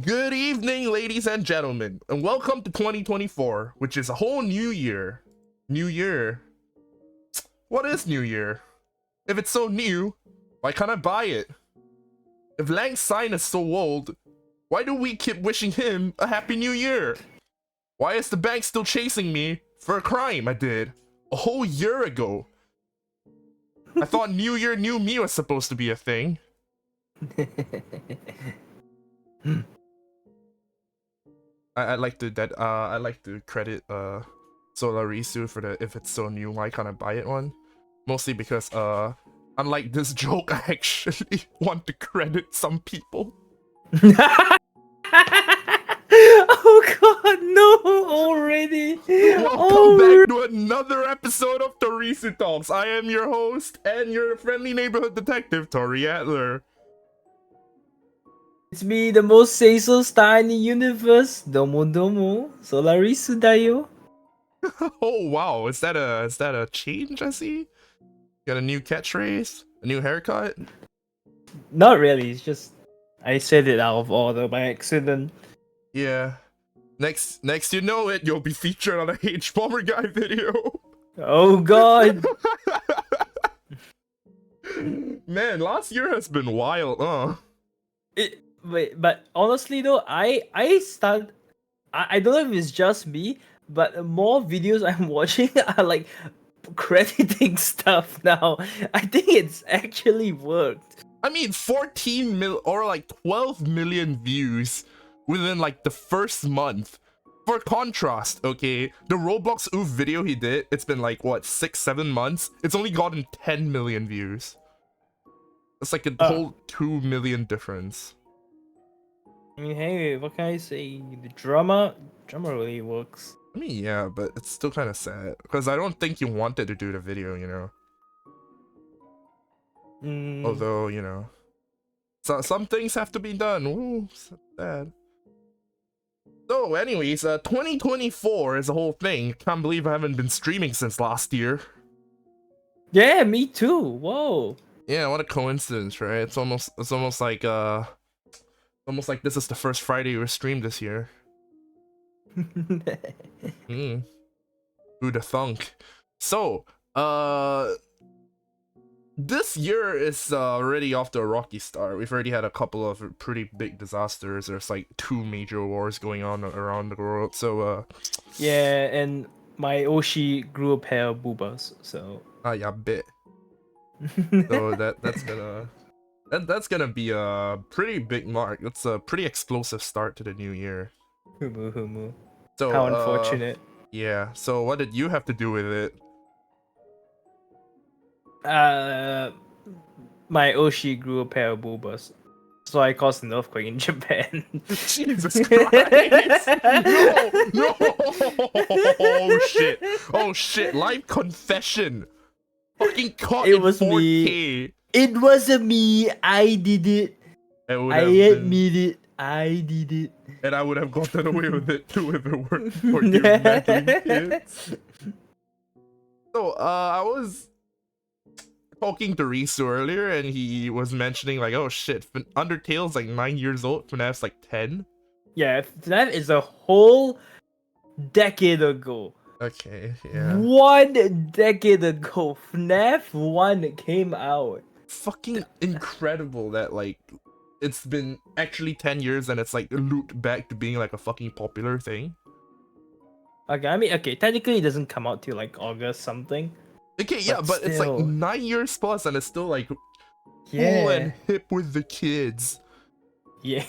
Good evening, ladies and gentlemen, and welcome to 2024, which is a whole new year. New year. What is New Year? If it's so new, why can't I buy it? If Lang's sign is so old, why do we keep wishing him a happy new year? Why is the bank still chasing me for a crime I did a whole year ago? I thought New Year, New Me was supposed to be a thing. I'd like to credit Solarisu for the if it's so new, why can't I buy it one? Mostly because unlike this joke, I actually want to credit some people. Oh god, no, already. Welcome back to another episode of TorisuTalks. I am your host and your friendly neighborhood detective, Tori Adler. It's me, the most say-so star in the universe. Domo domo, Solarisu dayo. Oh wow, is that a change I see? Got a new catchphrase? A new haircut? Not really, it's just I said it out of order by accident. Yeah. Next you know it, you'll be featured on a H Bomber Guy video. Oh god. Man, last year has been wild, Wait, but honestly though, I don't know if it's just me, but more videos I'm watching are like crediting stuff now. I think it's actually worked. I mean, 14 mil or like 12 million views within like the first month. For contrast, okay, the Roblox Oof video he did, it's been like what, 6-7 months? It's only gotten 10 million views. It's like a whole 2 million difference. I mean, hey, what can I say? The drama really works. I mean, yeah, but it's still kind of sad because I don't think you wanted to do the video, you know. Although, you know, some things have to be done. Ooh, sad. So, anyways, 2024 is a whole thing. Can't believe I haven't been streaming since last year. Yeah, me too. Whoa. Yeah, what a coincidence, right? It's almost like this is the first Friday we streamed this year. Who'da thunk? So, this year is already off to a rocky start. We've already had a couple of pretty big disasters. There's like 2 major wars going on around the world. So, yeah, and my Oshi grew a pair of boobas, so. Yeah, bit. So that's gonna be a pretty big mark. That's a pretty explosive start to the new year. Humu. So, how unfortunate. Yeah. So, what did you have to do with it? My Oshi grew a pair of boobas, so I caused an earthquake in Japan. Jesus Christ! No! Oh shit! Live confession. Fucking caught in 4K. Me. It wasn't me. I did it. I admit it. I did it. And I would have gotten away with it too if it weren't for you meddling kids. So, I was talking to Risu earlier, and he was mentioning like, oh shit, Undertale's like 9 years old, FNAF's like 10. Yeah, FNAF is a whole decade ago. Okay, yeah. 1 decade ago, FNAF 1 came out. Fucking incredible that like it's been actually 10 years and it's like looped back to being like a fucking popular thing. Okay, I mean, okay, technically it doesn't come out till like August something. Okay, yeah, but it's like 9 years plus and it's still like cool and hip with the kids. Yeah.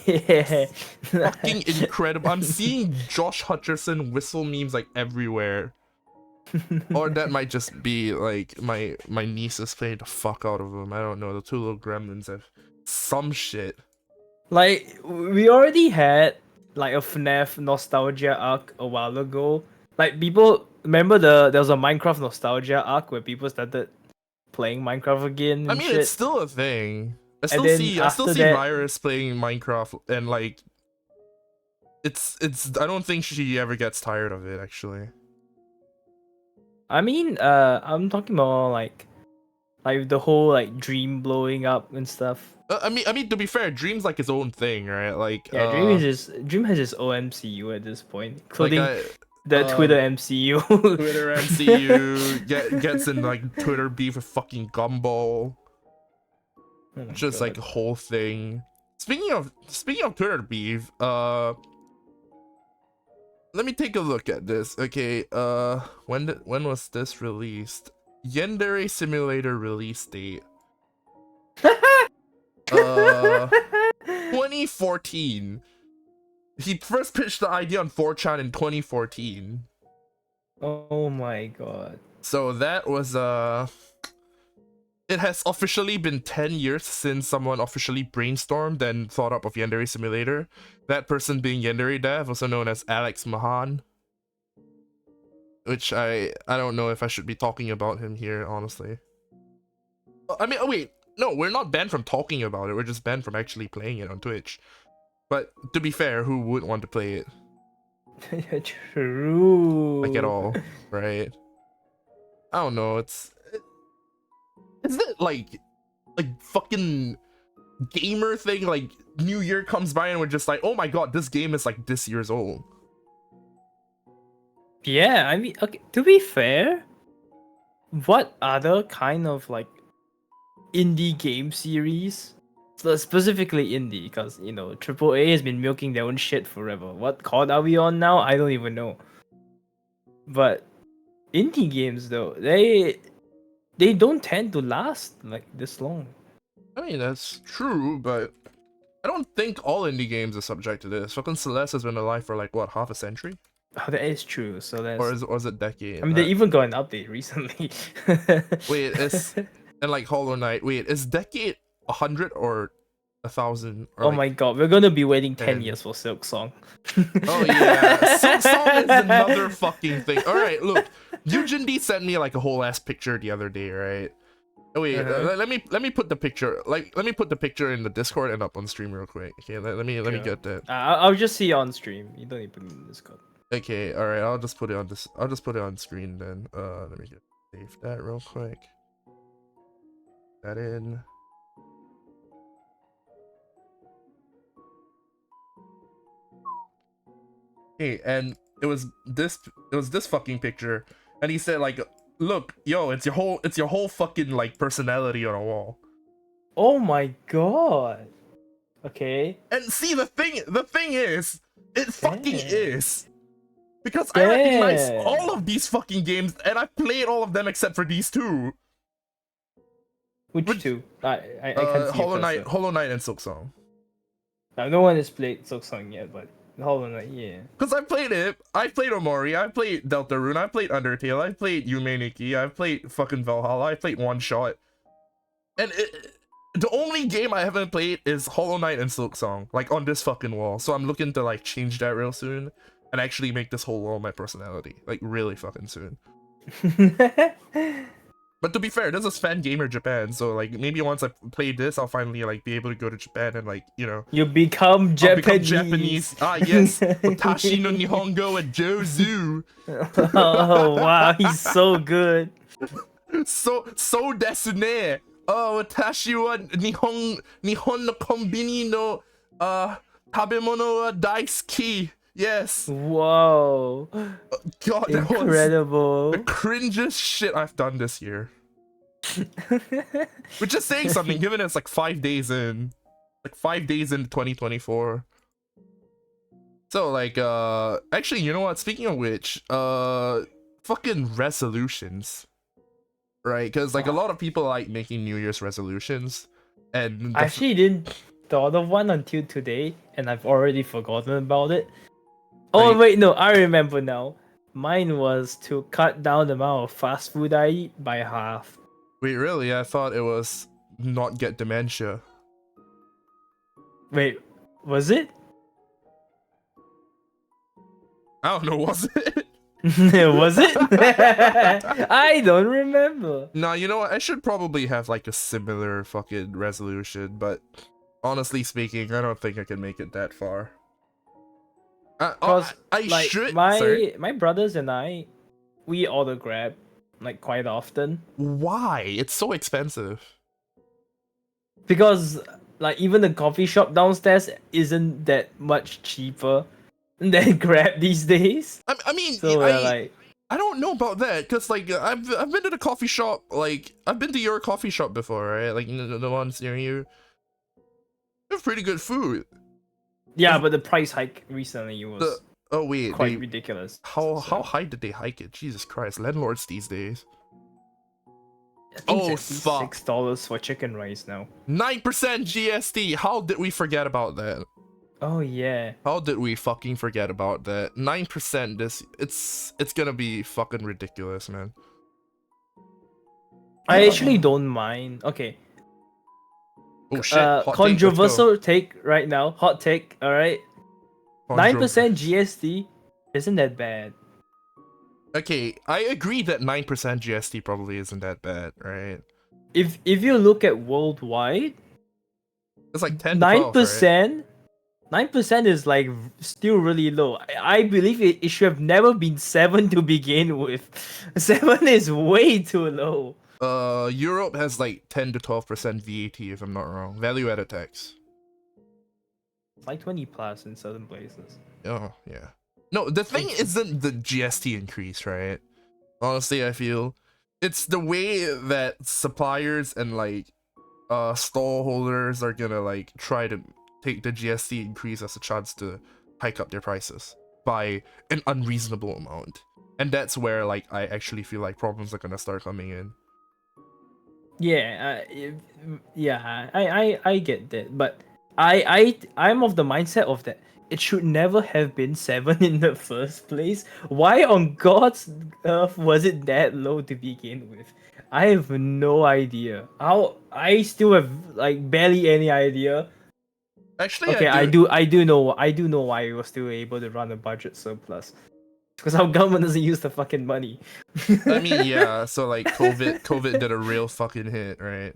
Fucking incredible. I'm seeing Josh Hutcherson whistle memes like everywhere. Or that might just be like my nieces played the fuck out of them. I don't know. The 2 little gremlins have some shit. Like, we already had like a FNAF nostalgia arc a while ago. Like, people remember there was a Minecraft nostalgia arc where people started playing Minecraft again. I mean, shit. it's still a thing. I still see Virus playing Minecraft and like it's I don't think she ever gets tired of it actually. I mean, I'm talking about like the whole like dream blowing up and stuff. I mean, to be fair, Dream's like his own thing, right? Like, Yeah, Dream has his own MCU at this point, like including the Twitter MCU. Twitter MCU gets in like Twitter beef with fucking Gumball. Oh my Just like God. a whole thing. Speaking of Twitter beef, let me take a look at this. Okay, when was this released? Yandere Simulator release date. 2014. He first pitched the idea on 4chan in 2014. Oh my God. So that was it has officially been 10 years since someone officially brainstormed and thought up of Yandere Simulator. That person being Yandere Dev, also known as Alex Mahan. Which I don't know if I should be talking about him here, honestly. I mean, oh wait, no, we're not banned from talking about it. We're just banned from actually playing it on Twitch. But to be fair, who would want to play it? True. Like at all, right? I don't know. Is it like fucking gamer thing? Like New Year comes by and we're just like, oh my god, this game is like this year's old. Yeah, I mean, okay, to be fair, what other kind of like indie game series, so specifically indie, because you know AAA has been milking their own shit forever. What COD are we on now? I don't even know. But indie games though, they don't tend to last like this long. I mean, that's true, but I don't think all indie games are subject to this. Fucking Celeste has been alive for like what, half a century? Oh, that is true. So that's. Or is it decade? I mean, they even got an update recently. Wait, and like Hollow Knight. Wait, is decade 100 or 1,000? Or Oh like, my god, we're gonna be waiting 10 10. years for Silk Song. Oh yeah, Silk Song is another fucking thing. All right, look, Eugene D sent me like a whole ass picture the other day, right? Oh wait, let me put the picture. Like, let me put the picture in the Discord and up on stream real quick. Okay, let me get that. I'll just see you on stream. You don't need to put it in Discord. Okay, all right, I'll just put it on this. I'll just put it on screen then. Let me get save that real quick. That in. Hey, and it was this fucking picture, and he said like, look, yo, it's your whole fucking like personality on a wall. Oh my god. Okay. And see, the thing is, it fucking Damn. is. Because I recognize Damn. all of these fucking games, and I've played all of them except for these two. Which two? I can't see Hollow your cursor. Hollow Knight and Silk Song. Now, no one has played Silk Song yet, but Hollow Knight, yeah. Because I played it. I played Omori, I played Deltarune, I played Undertale, I played Yume Nikki, I played fucking Valhalla, I played One Shot. And the only game I haven't played is Hollow Knight and Silk Song, like on this fucking wall. So I'm looking to like change that real soon and actually make this whole wall my personality, like really fucking soon. But to be fair, this is Fan Gamer Japan, so like maybe once I play this, I'll finally like be able to go to Japan and like, you know, You become I'll Japanese. become Japanese. Ah yes, Watashi no Nihongo and Jozu. Oh wow, he's so good. So desu ne. Oh, watashi wa Nihon no konbini no tabemono wa daisuki. Yes. Whoa. God, that was Incredible. the cringiest shit I've done this year. Which is saying something, given it's like 5 days in. Like 5 days in 2024. So like actually, you know what? Speaking of which, fucking resolutions. Right? Because like a lot of people like making New Year's resolutions. And I actually didn't thought of one until today, and I've already forgotten about it. Oh wait, no, I remember now. Mine was to cut down the amount of fast food I eat by half. Wait, really? I thought it was not get dementia. Wait, was it? I don't know, was it? Was it? I don't remember. Nah, you know what? I should probably have like a similar fucking resolution, but honestly speaking, I don't think I can make it that far. Because I like should. my brothers and I, we order Grab like quite often. Why? It's so expensive. Because like even the coffee shop downstairs isn't that much cheaper than Grab these days. I mean, So we're like, I don't know about that, cause like I've been to the coffee shop, like I've been to your coffee shop before, right? Like the ones near you. They have pretty good food. yeah, but the price hike recently was Oh wait, quite ridiculous. how so. high did they hike it? Jesus Christ, landlords these days. I think Oh it's at least fuck! $6 for chicken rice now. 9% GST. How did we forget about that? Oh yeah. How did we fucking forget about that? 9%. It's gonna be fucking ridiculous, man. I actually don't mind. Okay. Oh shit! Hot take, let's go. Controversial take right now. Hot take. All right. 9% Controversy. GST isn't that bad. Okay, I agree that 9% GST probably isn't that bad, right? If you look at worldwide, It's like 10 to 12, right? 9% is like still really low. I believe it should have never been 7 to begin with. 7 is way too low. Europe has like 10 to 12% VAT if I'm not wrong. Value added tax. It's like 20 plus in certain places. Oh, yeah. No, the thing isn't the GST increase, right? Honestly, I feel it's the way that suppliers and like stall holders are gonna like try to take the GST increase as a chance to hike up their prices by an unreasonable amount. And that's where like I actually feel like problems are gonna start coming in. Yeah, I get that, but I'm of the mindset of that it should never have been 7 in the first place. Why on God's earth was it that low to begin with? I have no idea. I still have like barely any idea. Actually, Okay, I do know why we were still able to run a budget surplus. Because our government doesn't use the fucking money. I mean, yeah, so like COVID did a real fucking hit, right?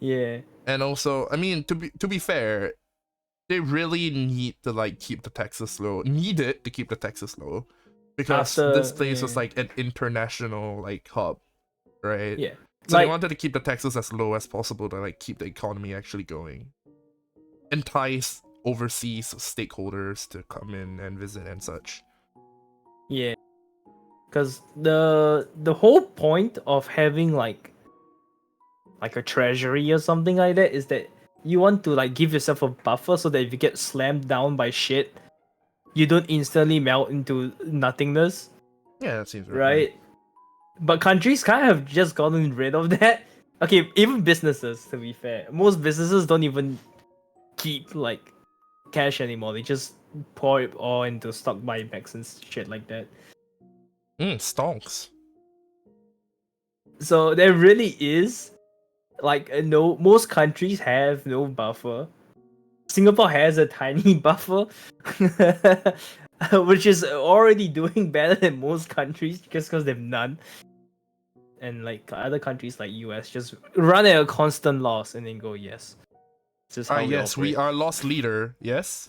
Yeah. And also, I mean, to be fair, they really need to like keep the taxes low. Needed to keep the taxes low. Because this place was like an international like hub, right? Yeah. So like, they wanted to keep the taxes as low as possible to like keep the economy actually going. Entice overseas stakeholders to come in and visit and such. yeah. Because the whole point of having like a treasury or something like that is that you want to like give yourself a buffer so that if you get slammed down by shit, you don't instantly melt into nothingness. Yeah, that seems right. But countries kind of have just gotten rid of that. Okay, even businesses, to be fair, most businesses don't even keep like cash anymore. They just pour it all into stock buybacks and shit like that. Stonks. So there really is like no, most countries have no buffer. Singapore has a tiny buffer, which is already doing better than most countries just because they've none. And like other countries like US just run at a constant loss and then go yes. Just how Yes, we are loss leader. Yes.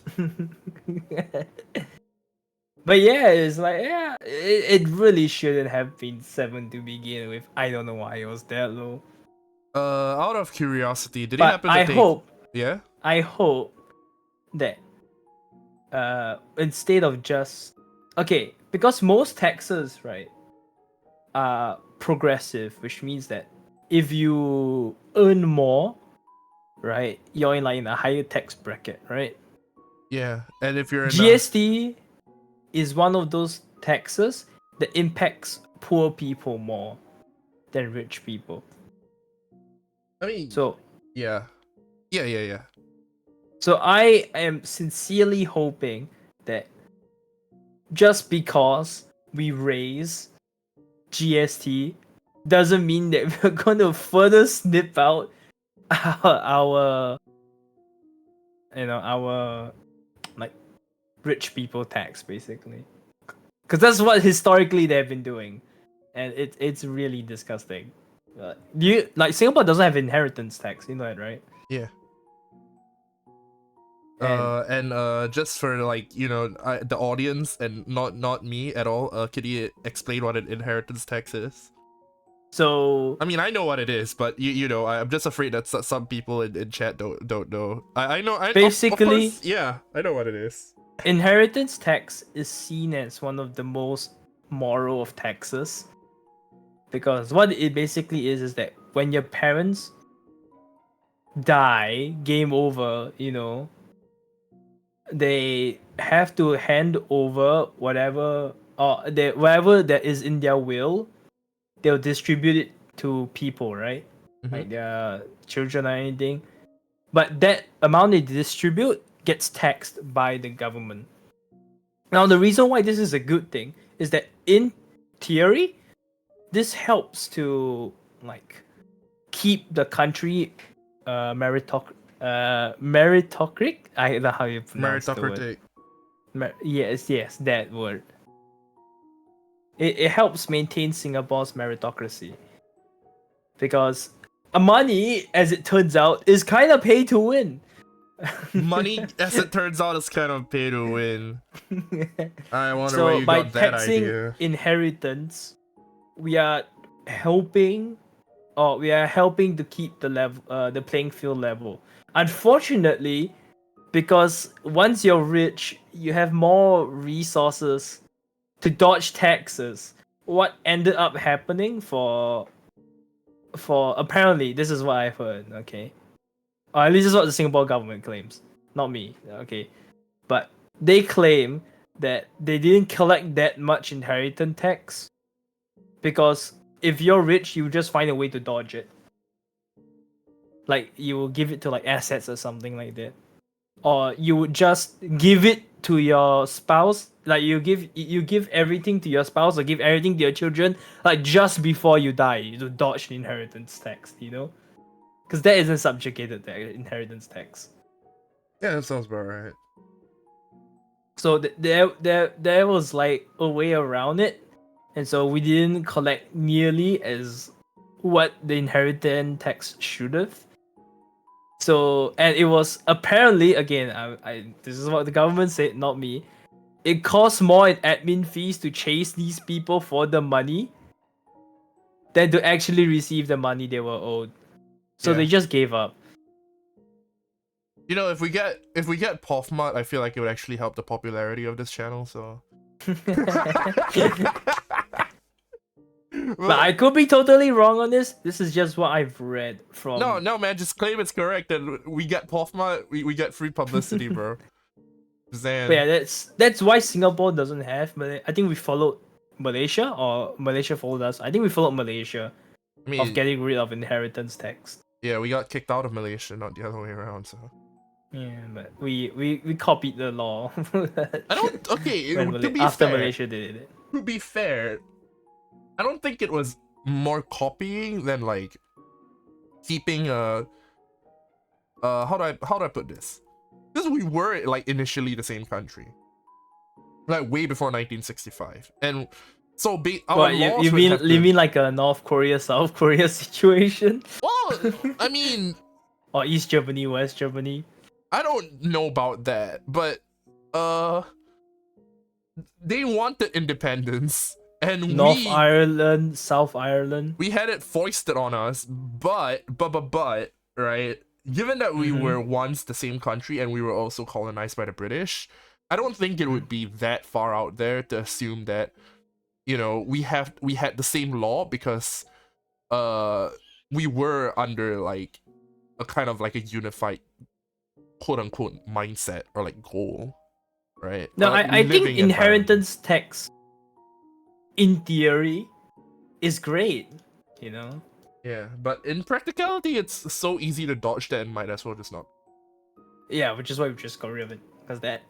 But yeah, it's like it really shouldn't have been 7 to begin with. I don't know why it was that low. Out of curiosity, did it But happen to I hope that instead of just okay, because most taxes, right, are progressive, which means that if you earn more, right, you're in a higher tax bracket, right? Yeah, and if you're in GST is one of those taxes that impacts poor people more than rich people. I mean, so yeah. So I am sincerely hoping that just because we raise GST doesn't mean that we're going to further snip out our like rich people tax, basically, because that's what historically they've been doing, and it's really disgusting. Singapore doesn't have inheritance tax, you know that, right? Yeah. And just for like the audience and not me at all, could you explain what an inheritance tax is? So I mean, I know what it is, but you know, I'm just afraid that some people in chat don't know. I know. Of basically, course, yeah, I know what it is. inheritance tax is seen as one of the most moral of taxes, because what it basically is that when your parents die, game over, you know, they have to hand over whatever or whatever that is in their will, they'll distribute it to people, right? Mhm. Like their children or anything. But that amount they distribute gets taxed by the government. Now, the reason why this is a good thing is that in theory, this helps to like keep the country meritocratic. I don't know how you pronounce the word. Meritocratic. Yes, that word. It helps maintain Singapore's meritocracy, because money, as it turns out, is kind of pay to win. Money, as it turns out, is kind of pay to win. I wonder where So you by got that taxing idea. inheritance, we are helping, or we are helping to keep the playing field level. Unfortunately, because once you're rich, you have more resources to dodge taxes. What ended up happening for apparently, this is what I've heard, okay? Or at least this is what the Singapore government claims, not me, okay? But they claim that they didn't collect that much inheritance tax because if you're rich, you just find a way to dodge it. Like you will give it to like assets or something like that, or you would just give it to your spouse. Like you give everything to your spouse or give everything to your children like just before you die to dodge the inheritance tax. You know, because that isn't subjugated to inheritance tax. Yeah, that sounds about right. So there was like a way around it, and so we didn't collect nearly as what the inheritance tax should have. So, and it was apparently, again, this is what the government said, not me. It costs more in admin fees to chase these people for the money than to actually receive the money they were owed. So Yeah. they just gave up. You know, if we get Poffmut, I feel like it would actually help the popularity of this channel. So. But I could be totally wrong on this. This is just what I've read from. No, man, just claim it's correct, and we get Poffmut, we get free publicity, bro. Zan. But yeah, that's why Singapore doesn't have. But I think we followed Malaysia, or Malaysia followed us. I think we followed Malaysia I mean, of getting rid of inheritance tax. yeah, we got kicked out of Malaysia, not the other way around. So. Yeah, but we copied the law. I don't. Okay, to be after fair, Malaysia did it. to be fair, I don't think it was more copying than like keeping how do I put this? Because we were like initially the same country, like way before 1965, and so our What, laws you would mean have you to- mean like a North Korea South Korea situation, Well, I mean, or East Germany West Germany? I don't know about that, but they wanted independence, and North Ireland, South Ireland. we had it foisted on us, but right, given that we were once the same country and we were also colonized by the British, I don't think it would be that far out there to assume that, you know, we had the same law, because we were under like a kind of like a unified quote unquote mindset or like goal, right? No, Or, like, I think living inheritance tax, in theory, is great. You know. yeah, but in practicality, it's so easy to dodge that, and might as well just not. Yeah, which is why we just got rid of it, because that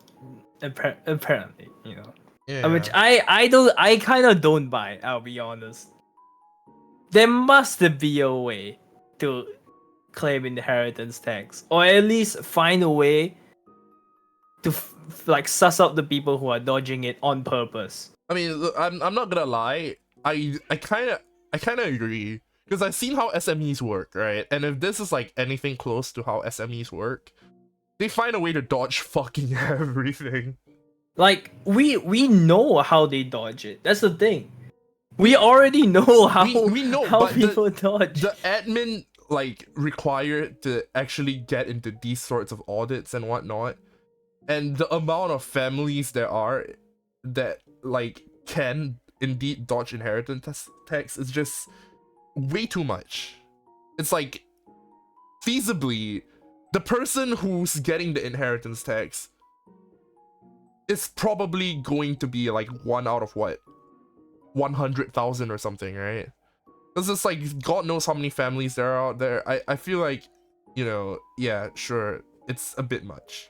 apparently, you know. Yeah. Which I kind of don't buy. I'll be honest. There must be a way to claim inheritance tax, or at least find a way to like suss out the people who are dodging it on purpose. I mean, look, I'm not gonna lie. I kind of agree, because I've seen how SMEs work, right? And if this is like anything close to how SMEs work, they find a way to dodge fucking everything. Like we know how they dodge it. That's the thing. We already know how we know, how but people dodge. the admin like required to actually get into these sorts of audits and whatnot, and the amount of families there are that like can indeed dodge inheritance tax is just way too much. It's like feasibly the person who's getting the inheritance tax is probably going to be like one out of what, 100,000 or something, right? Because it's like God knows how many families there are out there. I feel like, you know, yeah, sure, it's a bit much.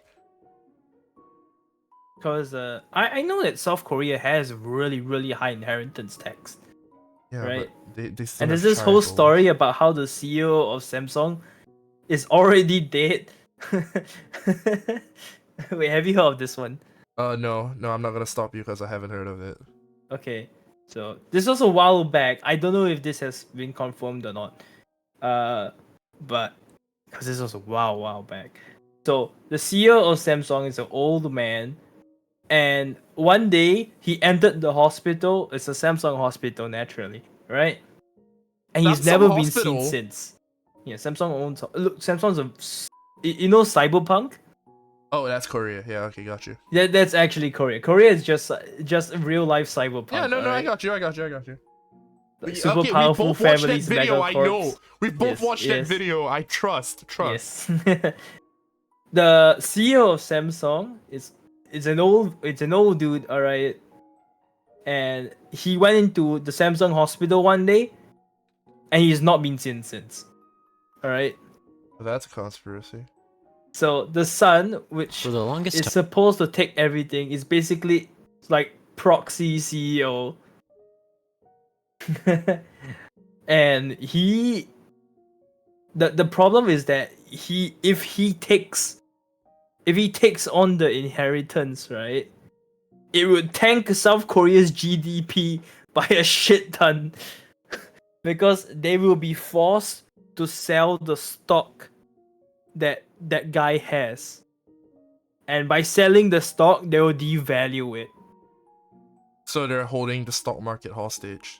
Because I know that South Korea has really high inheritance tax, Yeah, right? but they still And have there's this whole tribals. story about how the CEO of Samsung is already dead. Wait, have you heard of this one? No, I'm not gonna stop you because I haven't heard of it. Okay, so this was a while back. I don't know if this has been confirmed or not. But because this was a while back. So the CEO of Samsung is an old man, and one day he entered the hospital. It's a Samsung hospital, naturally, right? And he's Samsung never been seen Hospital? since. Yeah, Samsung owns. Look, Samsung's a. You know, Cyberpunk. Oh, that's Korea. Yeah, okay, got you. That's actually Korea. Korea is just real life Yeah, cyberpunk. no, I Alright, got you. like super Okay, we powerful both watched that families, video. I know. megacorps. We both Yes, watched that yes, video. I trust. yes. The CEO of Samsung is an old dude. Alright, and he went into the Samsung hospital one day, and he's not been seen since. Alright. That's a conspiracy. So the son, which For the longest is time. supposed to take everything, is basically like proxy CEO. And the problem is that if he takes on the inheritance, right, it would tank South Korea's GDP by a shit ton. Because they will be forced to sell the stock that guy has. And by selling the stock, they will devalue it. So they're holding the stock market hostage.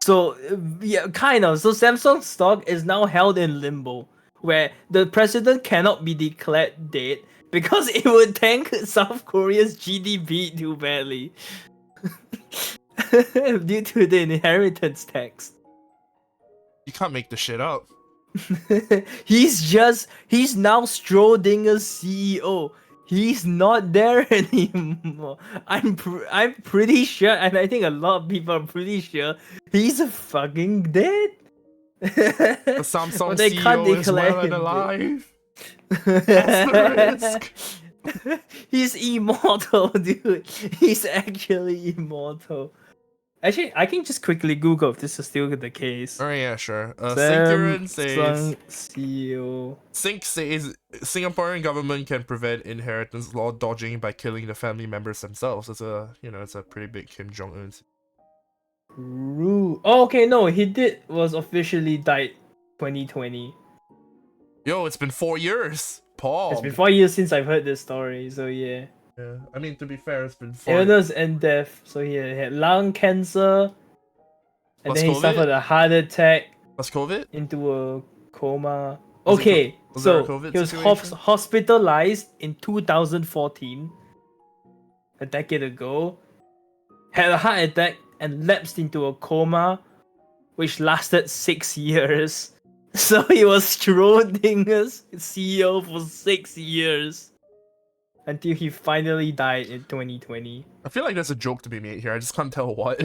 So yeah, kind of. So Samsung stock is now held in limbo, where the president cannot be declared dead because it would tank South Korea's GDP too badly due to the inheritance tax. You can't make this shit up. He's now Schrodinger's CEO. He's not there anymore. I'm pretty sure, and I think a lot of people are pretty sure he's fucking dead. The Samsung But they can't CEO is declare well and him alive. dead. Asterisk. He's immortal, dude. He's actually immortal. Actually, I can just quickly Google if this is still the case. Oh yeah, sure. Sinkaran says Samsung CEO. Sink says Singaporean government can prevent inheritance law dodging by killing the family members themselves. It's a pretty big Kim Jong Un. Oh, okay, no, he was officially died 2020. Yo, it's been 4 years. Paul. It's been 4 years since I've heard this story, so yeah. Yeah, I mean to be fair, it's been 4 Illness and death. So he had lung cancer, and Plus then he COVID? suffered a heart attack Plus COVID? into a coma. Was it Okay, was there a so COVID he was situation? hospitalized in 2014, a decade ago, had a heart attack and lapsed into a coma, which lasted 6 years. So he was Schrodinger's CEO for 6 years. Until he finally died in 2020. I feel like there's a joke to be made here. I just can't tell what.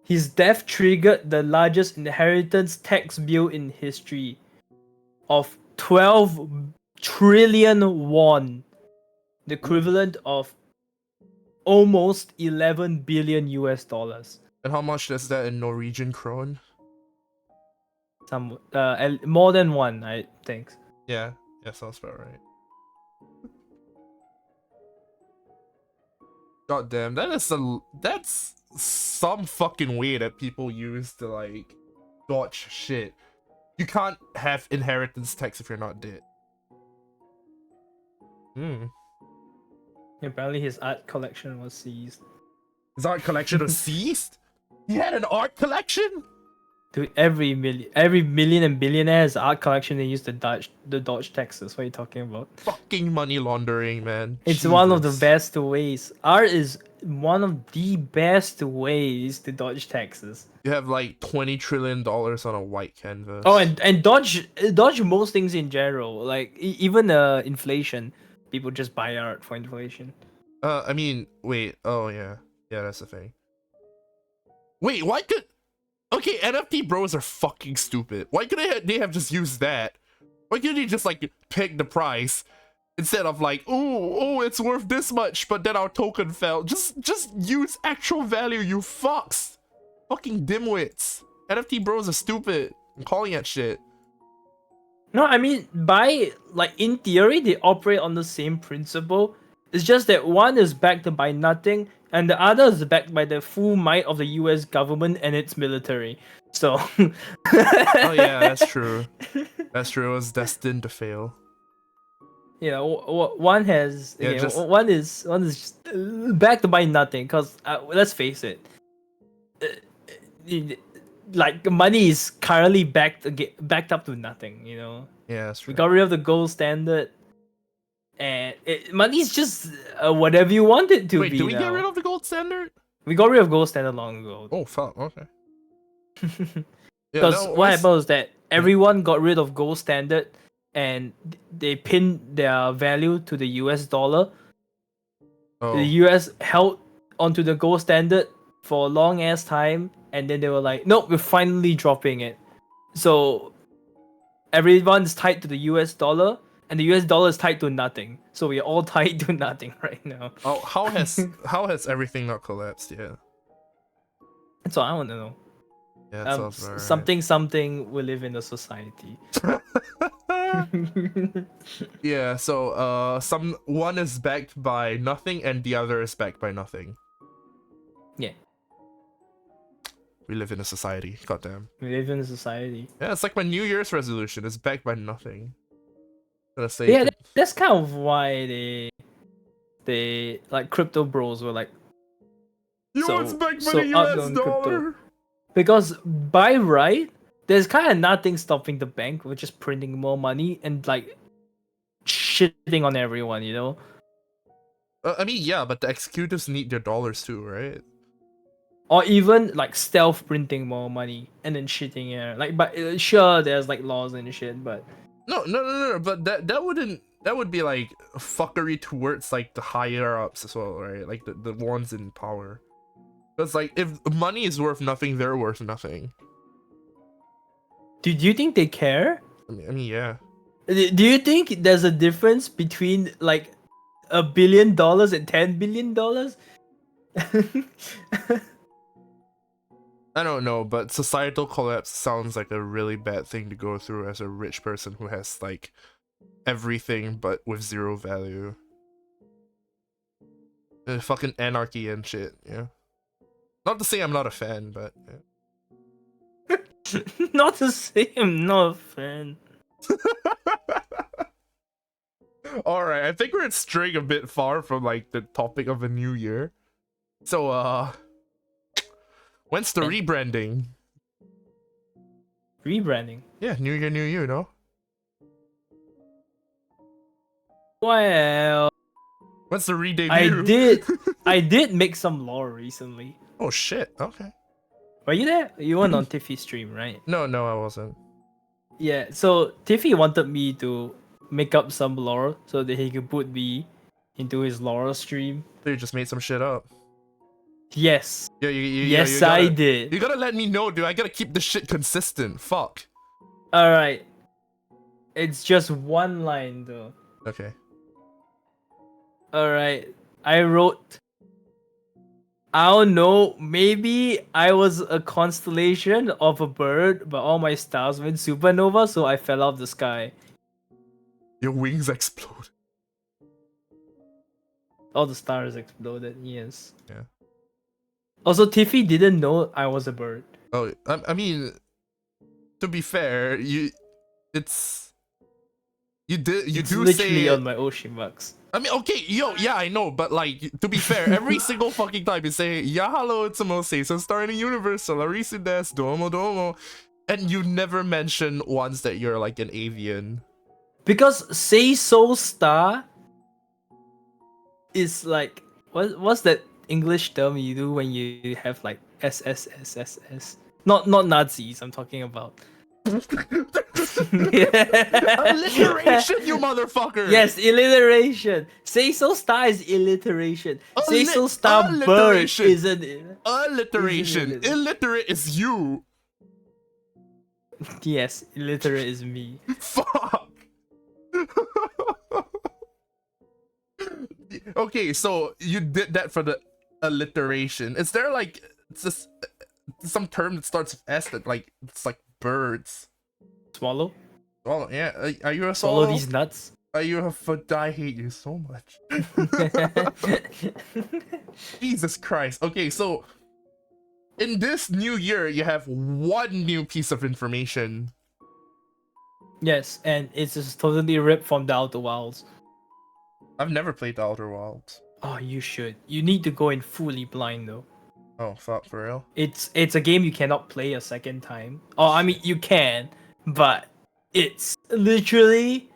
His death triggered the largest inheritance tax bill in history of 12 trillion won, the equivalent of almost 11 billion US dollars. And how much is that in Norwegian krone? More than one, I think. Yeah, sounds about right. God damn, that's some fucking way that people use to like dodge shit. You can't have inheritance tax if you're not dead. Apparently his art collection was seized. His art collection was seized? He had an art collection? Dude, every million and billionaire has art collection. They use the Dodge taxes. What are you talking about? Fucking money laundering, man. It's one of the Jesus. best ways. Art is one of the best ways to dodge taxes. You have like $20 trillion on a white canvas. Oh, and dodge most things in general. Like even inflation, people just buy art for inflation. I mean, wait. Oh yeah, yeah, that's the thing. Wait, why could? Okay, NFT bros are fucking stupid. Why could they have just used that? Why couldn't they just like pick the price instead of like, oh, it's worth this much, but then our token fell. Just use actual value, you fucks. Fucking dimwits. NFT bros are stupid. I'm calling that shit. No, I mean in theory they operate on the same principle. It's just that one is backed by nothing and the other is backed by the full might of the US government and its military. So Oh yeah, that's true. That's true. It was destined to fail. Yeah, one has one is just backed by nothing. Cause let's face it, like money is currently backed up to nothing. You know. Yeah, that's true. We got rid of the gold standard, and money is just whatever you want it to Wait, be. did we now. get rid of the gold standard? We got rid of gold standard long ago. Oh fuck. Okay. Because what happened was that everyone got rid of gold standard, and they pinned their value to the US dollar. Oh. The US held onto the gold standard for a long ass time, and then they were like, nope, we're finally dropping it. So everyone's tied to the US dollar, and the US dollar is tied to nothing. So we're all tied to nothing right now. Oh, how has everything not collapsed yet? That's all I want to know. Yeah, that sounds about right. Something we live in a society. Yeah, so one is backed by nothing and the other is backed by nothing. Yeah. We live in a society, goddamn. We live in a society. Yeah, it's like my New Year's resolution. It's backed by nothing. Gonna say Yeah, that's kind of why they like crypto bros were like, it's backed by the US dollar. Crypto. Because by right, there's kind of nothing stopping the bank with just printing more money and like shitting on everyone, you know? I mean, yeah, but the executives need their dollars too, right? Or even like stealth printing more money and then shitting it. Like, but sure, there's like laws and shit, but no. But that would be like fuckery towards like the higher ups as well, right? Like the ones in power. Because like if money is worth nothing, they're worth nothing. Do you think they care? I mean, yeah. Do you think there's a difference between like $1 billion and $10 billion? I don't know, but societal collapse sounds like a really bad thing to go through as a rich person who has like everything but with zero value. Fucking anarchy and shit, yeah. Not to say I'm not a fan, but yeah. Not to say I'm not a fan. Alright, I think we're straying a bit far from like the topic of a new year. So when's the rebranding? Rebranding? Yeah, new year, new you, no? Well, when's the re-debut? I did make some lore recently. Oh shit, okay. Were you there? You weren't on Tiffy's stream, right? No, I wasn't. Yeah, so Tiffy wanted me to make up some lore so that he could put me into his lore stream. So you just made some shit up. Yes. Yeah, yes, I did. You gotta let me know, dude. I gotta keep this shit consistent. Fuck. Alright. It's just one line though. Okay. Alright. I wrote, I don't know, maybe I was a constellation of a bird, but all my stars went supernova, so I fell off the sky. Your wings explode. All the stars exploded, yes. Yeah. Also, Tiffy didn't know I was a bird. Oh, I mean, to be fair, it's You It's do literally say on it. my Oshimax. I mean, okay, yeah, I know, but like, to be fair, every single fucking time you say, "Yeah, hello, it's Amose, so starting universe, Solarisu des, domo domo," and you never mention once that you're like an avian. Because Say So Star is like what's that English term you do when you have like SSSSS? Not Nazis. I'm talking about. Alliteration, you motherfucker! Yes, alliteration. Say So Star is alliteration. Say So Star Bird Alliteration! isn't. Alliteration! Illiterate is you! Yes, illiterate is me. Fuck! Okay, so you did that for the alliteration. Is there like just some term that starts with S that like it's like birds? Swallow. Swallow, yeah. Are you a Swallow swallow? these nuts. Are you a I hate you so much. Jesus Christ. Okay, so in this new year, you have one new piece of information. Yes, and it's just totally ripped from the Outer Wilds. I've never played the Outer Wilds. Oh, you should. You need to go in fully blind though. Oh, fuck, for real? It's a game you cannot play a second time. Oh, I mean you can, but it's literally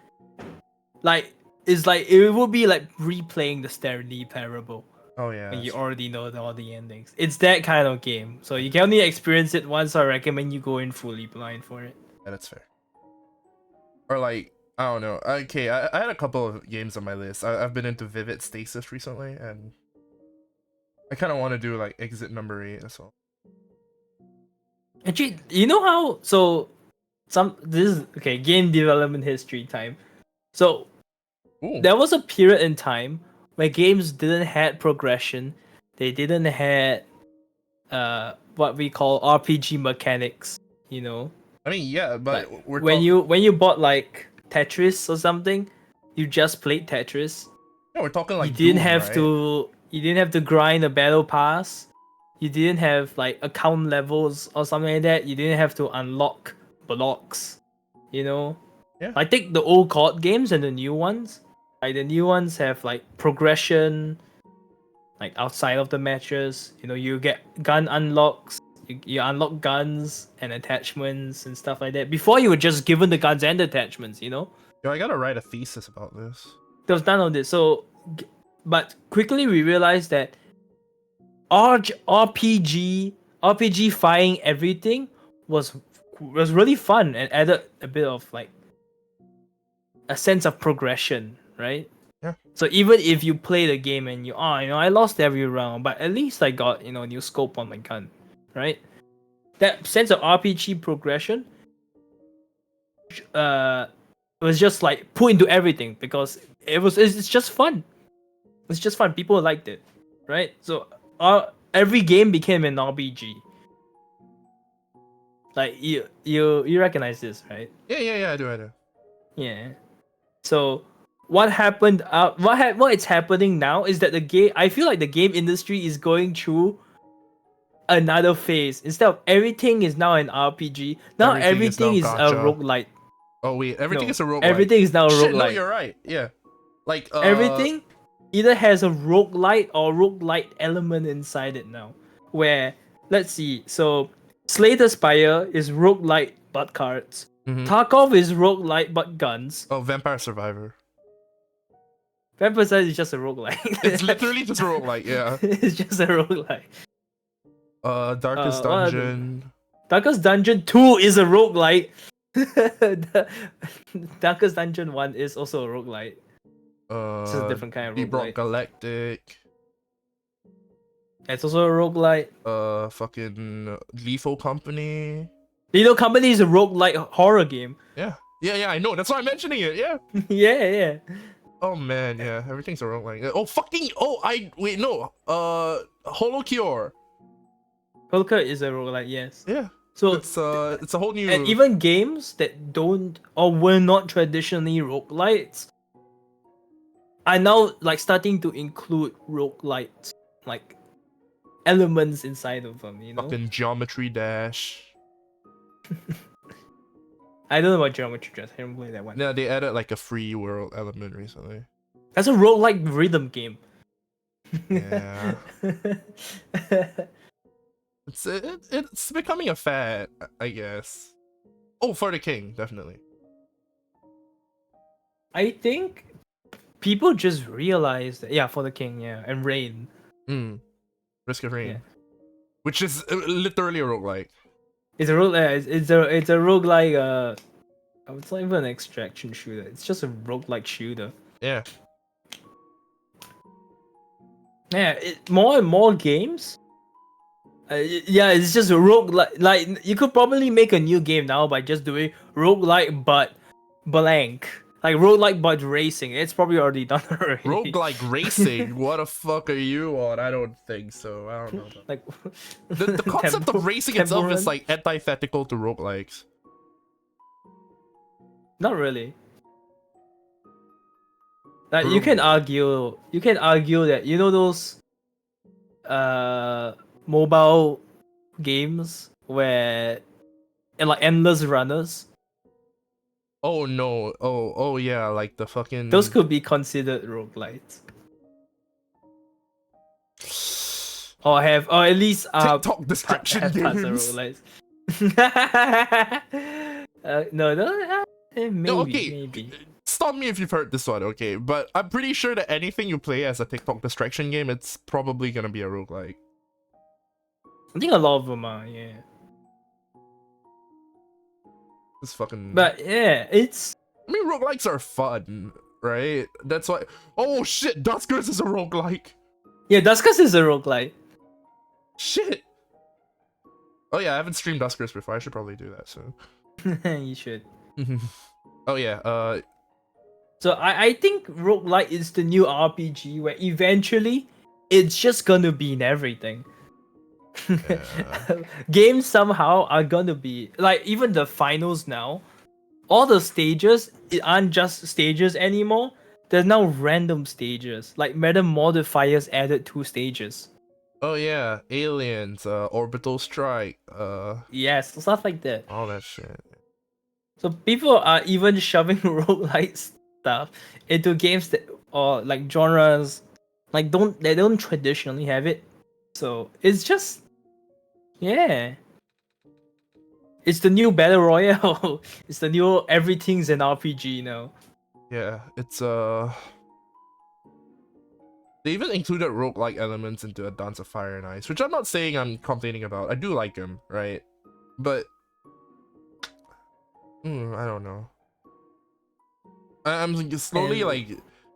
like it will be like replaying the Stanley Parable. Oh, yeah. And you already know all the endings. It's that kind of game. So you can only experience it once. So I recommend you go in fully blind for it. Yeah, that's fair. Or like, I don't know. Okay, I had a couple of games on my list. I've been into Vivid Stasis recently, and I kind of want to do like Exit number 8 as well. Actually, you know how this is okay, game development history time. So Ooh. there was a period in time where games didn't had progression. They didn't had what we call RPG mechanics, you know? I mean, yeah, but Like, we're when you bought like Tetris or something, you just played Tetris. yeah, we're talking like You didn't Doom, have right? you didn't have to grind a battle pass. You didn't have like account levels or something like that. You didn't have to unlock blocks, you know? Yeah. I think the old COD games and the new ones. Like the new ones have like progression, like outside of the matches. You know, you get gun unlocks. You unlock guns and attachments and stuff like that. Before you were just given the guns and attachments, you know? Yo, I gotta write a thesis about this. There was none of this. So, but quickly we realized that RPG fighting everything was really fun and added a bit of like a sense of progression, right? Yeah. So even if you play the game and I lost every round, but at least I got new scope on my gun, right? That sense of RPG progression, was just like put into everything because it's just fun. It's just fun. People liked it, right? So every game became an RPG. Like you recognize this, right? Yeah, I do. Yeah. So what happened? What it's happening now is that I feel like the game industry is going through another phase. Instead of everything is now an RPG, now everything is a gacha. roguelite. Oh wait, everything is a roguelite. Everything is now a Shit, roguelite. no, you're right. Yeah. Like everything either has a roguelite or roguelite element inside it now. Where let's see, so Slay the Spire is roguelite but cards. Tarkov is roguelite but guns. Oh, Vampire Survivor. Vampire Survivor is just a roguelite. It's literally just a roguelite, yeah. It's just a roguelite. Darkest Dungeon. Darkest Dungeon 2 is a roguelite. Darkest Dungeon 1 is also a roguelite. It's a different kind of roguelite. Galactic. It's also a roguelite. Fucking Lethal Company. Lethal Company is a roguelite horror game. Yeah, I know. That's why I'm mentioning it. Yeah. yeah. Oh man, yeah. Everything's a roguelike. Wait, no. Holocure. Holocure is a roguelite, yes. Yeah. So it's a whole new. And even games that don't or were not traditionally roguelites are now like starting to include roguelites, like elements inside of them, you know? Fucking Geometry Dash. I don't know about Geometry Dash. I haven't played that one. Yeah, they added like a free world element recently. That's a roguelike rhythm game. Yeah. It's becoming a fad, I guess. Oh, for the king, definitely. I think people just realized that, yeah, for the king, yeah, and Rain. Risk of Rain. Yeah. Which is literally a roguelike. It's a it's a roguelike it's not even an extraction shooter. It's just a roguelike shooter. Yeah. Yeah, more and more games. Yeah, it's just a roguelike. Like you could probably make a new game now by just doing roguelike but blank. Like roguelike but racing. It's probably already done already. Roguelike racing? What the fuck are you on? I don't think so. I don't know. Like The concept of racing itself Temple is Run? like antithetical to roguelikes. Not really. Like you can argue that you know those mobile games where like endless runners. Oh no. Oh yeah, like the fucking Those could be considered roguelites. Or at least TikTok distraction have parts of games. roguelites. No, maybe, No, okay. maybe. Stop me if you've heard this one, okay? But I'm pretty sure that anything you play as a TikTok distraction game, it's probably gonna be a roguelike. I think a lot of them are, yeah. It's fucking. But yeah, it's. I mean, roguelikes are fun, right? That's why. Oh shit, Duskers is a roguelike. Yeah, Duskus is a roguelike. Shit. Oh yeah, I haven't streamed Duskers before. I should probably do that soon. You should. Oh yeah. So I think roguelike is the new RPG where eventually it's just gonna be in everything. Games somehow are gonna be like even the finals now. All the stages aren't just stages anymore. There's now random stages. Like Madam Modifiers added 2 stages. Oh yeah, aliens, orbital strike, Yes, stuff like that. all that shit. So people are even shoving roguelike stuff into games that or like genres like they don't traditionally have it. So it's just yeah. It's the new battle royale. It's the new everything's an RPG now. Yeah, it's they even included roguelike elements into A Dance of Fire and Ice, which I'm not saying I'm complaining about. I do like them, right? But I don't know. I'm slowly like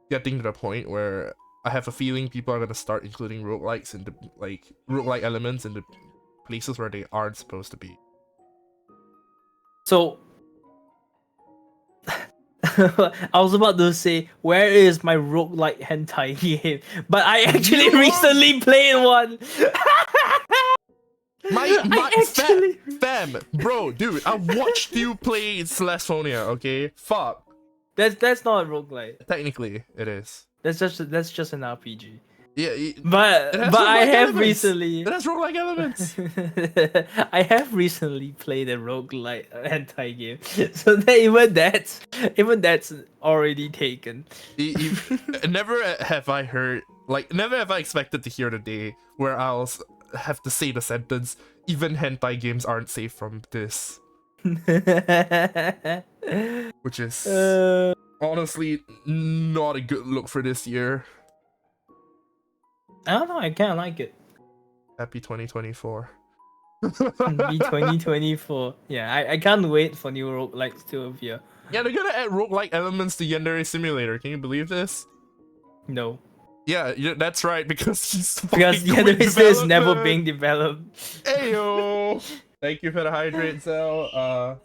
getting to the point where I have a feeling people are gonna start including roguelikes into like roguelike elements into places where they aren't supposed to be. So I was about to say, where is my roguelike hentai game? But I actually recently played one. Fam, bro, dude, I watched you play Slash-Phonia, okay? Fuck. That's not a roguelike. Technically, it is. That's just an RPG. Yeah, but I have elements. recently. It has roguelike elements. I have recently played a roguelike hentai game, so that even that's already taken. Never have I heard, like, never have I expected to hear the day where I'll have to say the sentence, even hentai games aren't safe from this. Which is honestly not a good look for this year. I don't know, I kinda like it. Happy 2024. Be 2024. Yeah, I can't wait for new roguelikes to appear. Yeah, they're gonna add roguelike elements to Yandere Simulator. Can you believe this? No. Yeah, that's right, because because Yandere is never being developed. Ayo! Thank you for the hydrate, Cell. I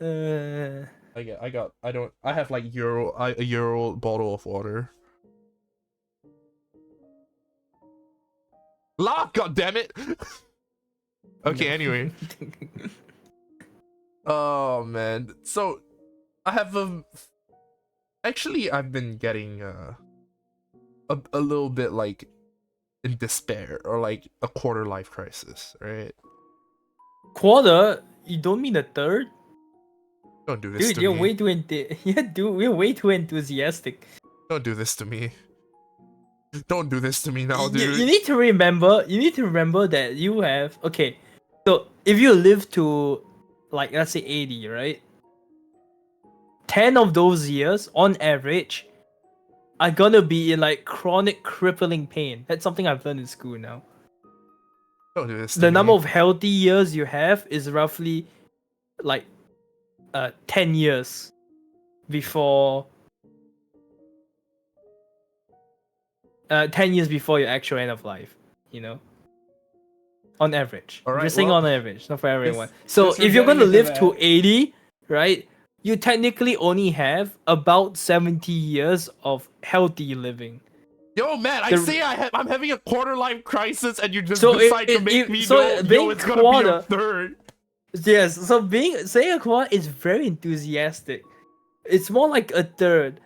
have like a euro bottle of water. La, god damn it! Okay, anyway. Oh man, so I have actually I've been getting a little bit like in despair or like a quarter life crisis, right? Quarter? You don't mean a third? Don't do this Dude, to you're me. way too we're way too enthusiastic. Don't do this to me. Don't do this to me now, You dude. need to remember that you have okay. So if you live to like let's say 80, right? 10 of those years on average are gonna be in like chronic crippling pain. That's something I've learned in school now. Don't do this to The me. number of healthy years you have is roughly like 10 years before 10 years before your actual end of life, you know, on average. All I'm right, just saying well, on average, not for everyone. since So we're if you're getting gonna into live to that- 80, right, you technically only have about 70 years of healthy living. Yo, man, I'm having a quarter life crisis, and you just So decide to make me so know, yo, being it's gonna be a quarter, third. yes. So saying a quarter is very enthusiastic. It's more like a third,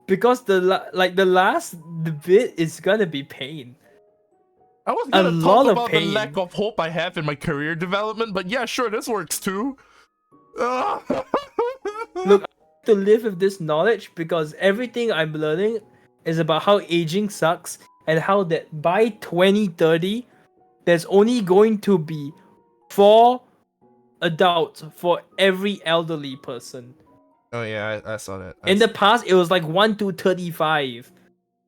because the last bit is gonna be pain. I was A gonna lot talk of about the pain. lack of hope I have in my career development, but yeah, sure, this works too. Look, I have to live with this knowledge because everything I'm learning is about how aging sucks and how that by 2030, there's only going to be 4 adults for every elderly person. Oh yeah, I saw that. In the past, it was like 1 to 35.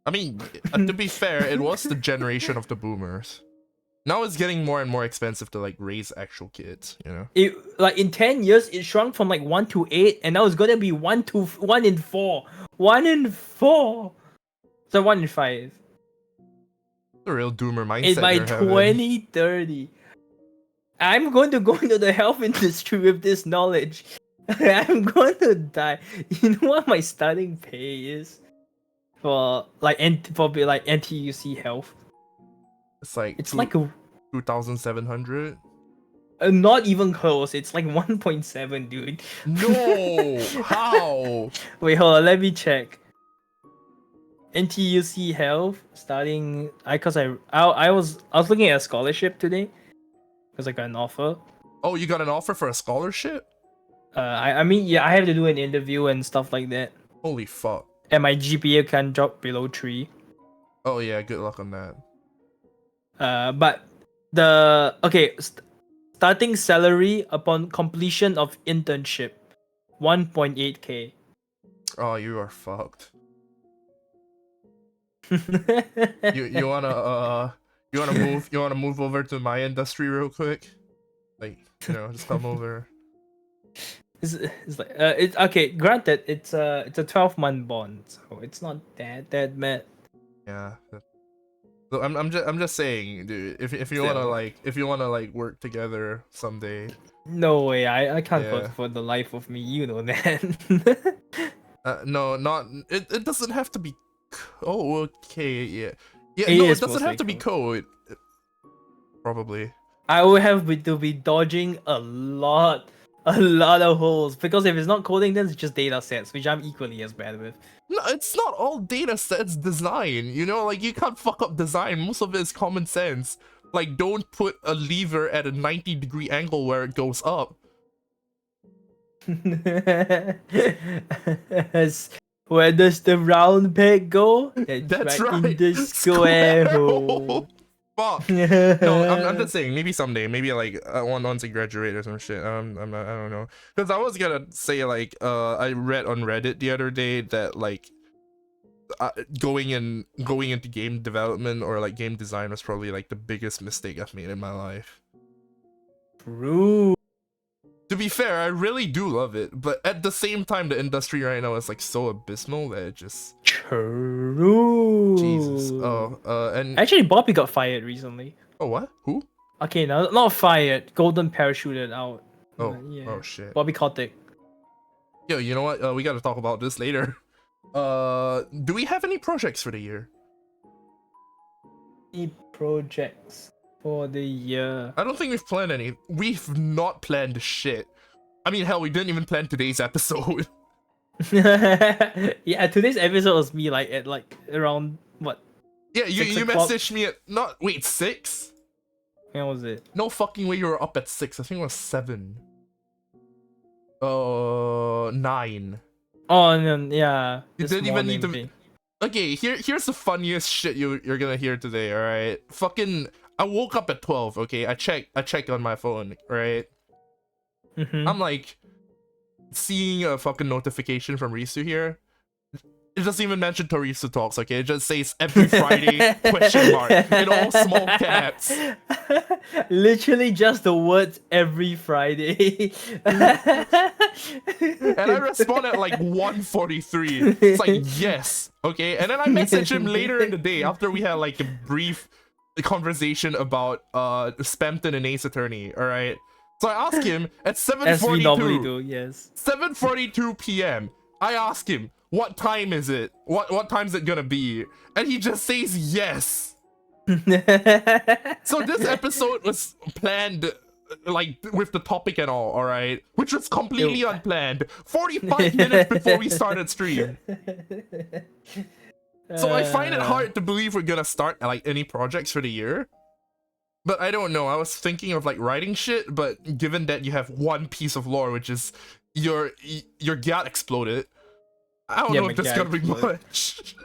I mean, to be fair, it was the generation of the boomers. Now it's getting more and more expensive to like raise actual kids, you know. It like in 10 years, it shrunk from like 1 to 8, and now it's gonna be 1 in 4. 1 in 4. So 1 in 5. The real doomer And mindset by you're having. 2030, I'm going to go into the health industry with this knowledge. I'm going to die. You know what my starting pay is for like NTUC health? It's Like a 2,700. not even close. It's like 1.7, dude. No, how? Wait, hold on. Let me check. NTUC health starting. I was looking at a scholarship today because I got an offer. Oh, you got an offer for a scholarship? I mean, yeah, I have to do an interview and stuff like that. Holy fuck. And my GPA can't drop below 3. Oh yeah, good luck on that. But starting salary upon completion of internship, 1.8k. Oh, you are fucked. You wanna move over to my industry real quick? Like, you know, just come over. It's like it's okay. Granted, it's a 12-month bond, so it's not that bad. Yeah. So I'm just saying, dude. If you wanna like work together someday. No way, I can't Yeah. vote for the life of me. You know that. No, not it doesn't have to be. Oh, okay, yeah. Yeah, It no, is it doesn't have to be mostly code. Probably. I will have to be dodging a lot of holes, because if it's not coding, then it's just data sets, which I'm equally as bad with. No, it's not all data sets design, you know, like you can't fuck up design. Most of it is common sense. Like, don't put a lever at a 90-degree angle where it goes up. Where does the round peg go? That's right. right. In the square hole. Fuck. No, I'm just saying, maybe someday, maybe like once I graduate or some shit. I don't know. Because I was gonna say like I read on Reddit the other day that like going into game development or like game design was probably like the biggest mistake I've made in my life. True. To be fair, I really do love it, but at the same time, the industry right now is like so abysmal that it just True. Jesus. Oh, and Actually, Bobby got fired recently. oh what? Who? Okay, now not fired. Golden parachuted out. Oh, Yeah. oh shit. Bobby Kotick. Yo, you know what? We gotta talk about this later. Do we have any projects for the year? Any projects for the year? I don't think we've planned any. We've not planned shit. I mean, hell, we didn't even plan today's episode. Yeah, today's episode was me like at like around what? Yeah, you 6 o'clock? messaged me at not wait 6. When was it? No fucking way you were up at 6. I think it was 7. 9. Oh no, yeah. You This didn't even need morning to. thing. Okay, here's the funniest shit you're gonna hear today. All right, fucking. I woke up at 12. Okay, I checked on my phone. Right, I'm like seeing a fucking notification from Risu here. It doesn't even mention TorisuTalks, okay? It just says every Friday question mark in all small caps. Literally just the words every Friday. And I respond at like 1:43. It's like, yes, okay? And then I message him later in the day after we had like a brief conversation about Spampton and Ace Attorney, alright? So I ask him at 7:42. As we normally do, yes. 7:42 p.m. I ask him, what time is it? What time is it gonna be? And he just says yes. So this episode was planned like with the topic and all right? Which was completely unplanned. 45 minutes before we started stream. So I find it hard to believe we're gonna start like any projects for the year. But I don't know. I was thinking of like writing shit, but given that you have one piece of lore, which is your Gyat exploded, I don't know if there's gonna be much.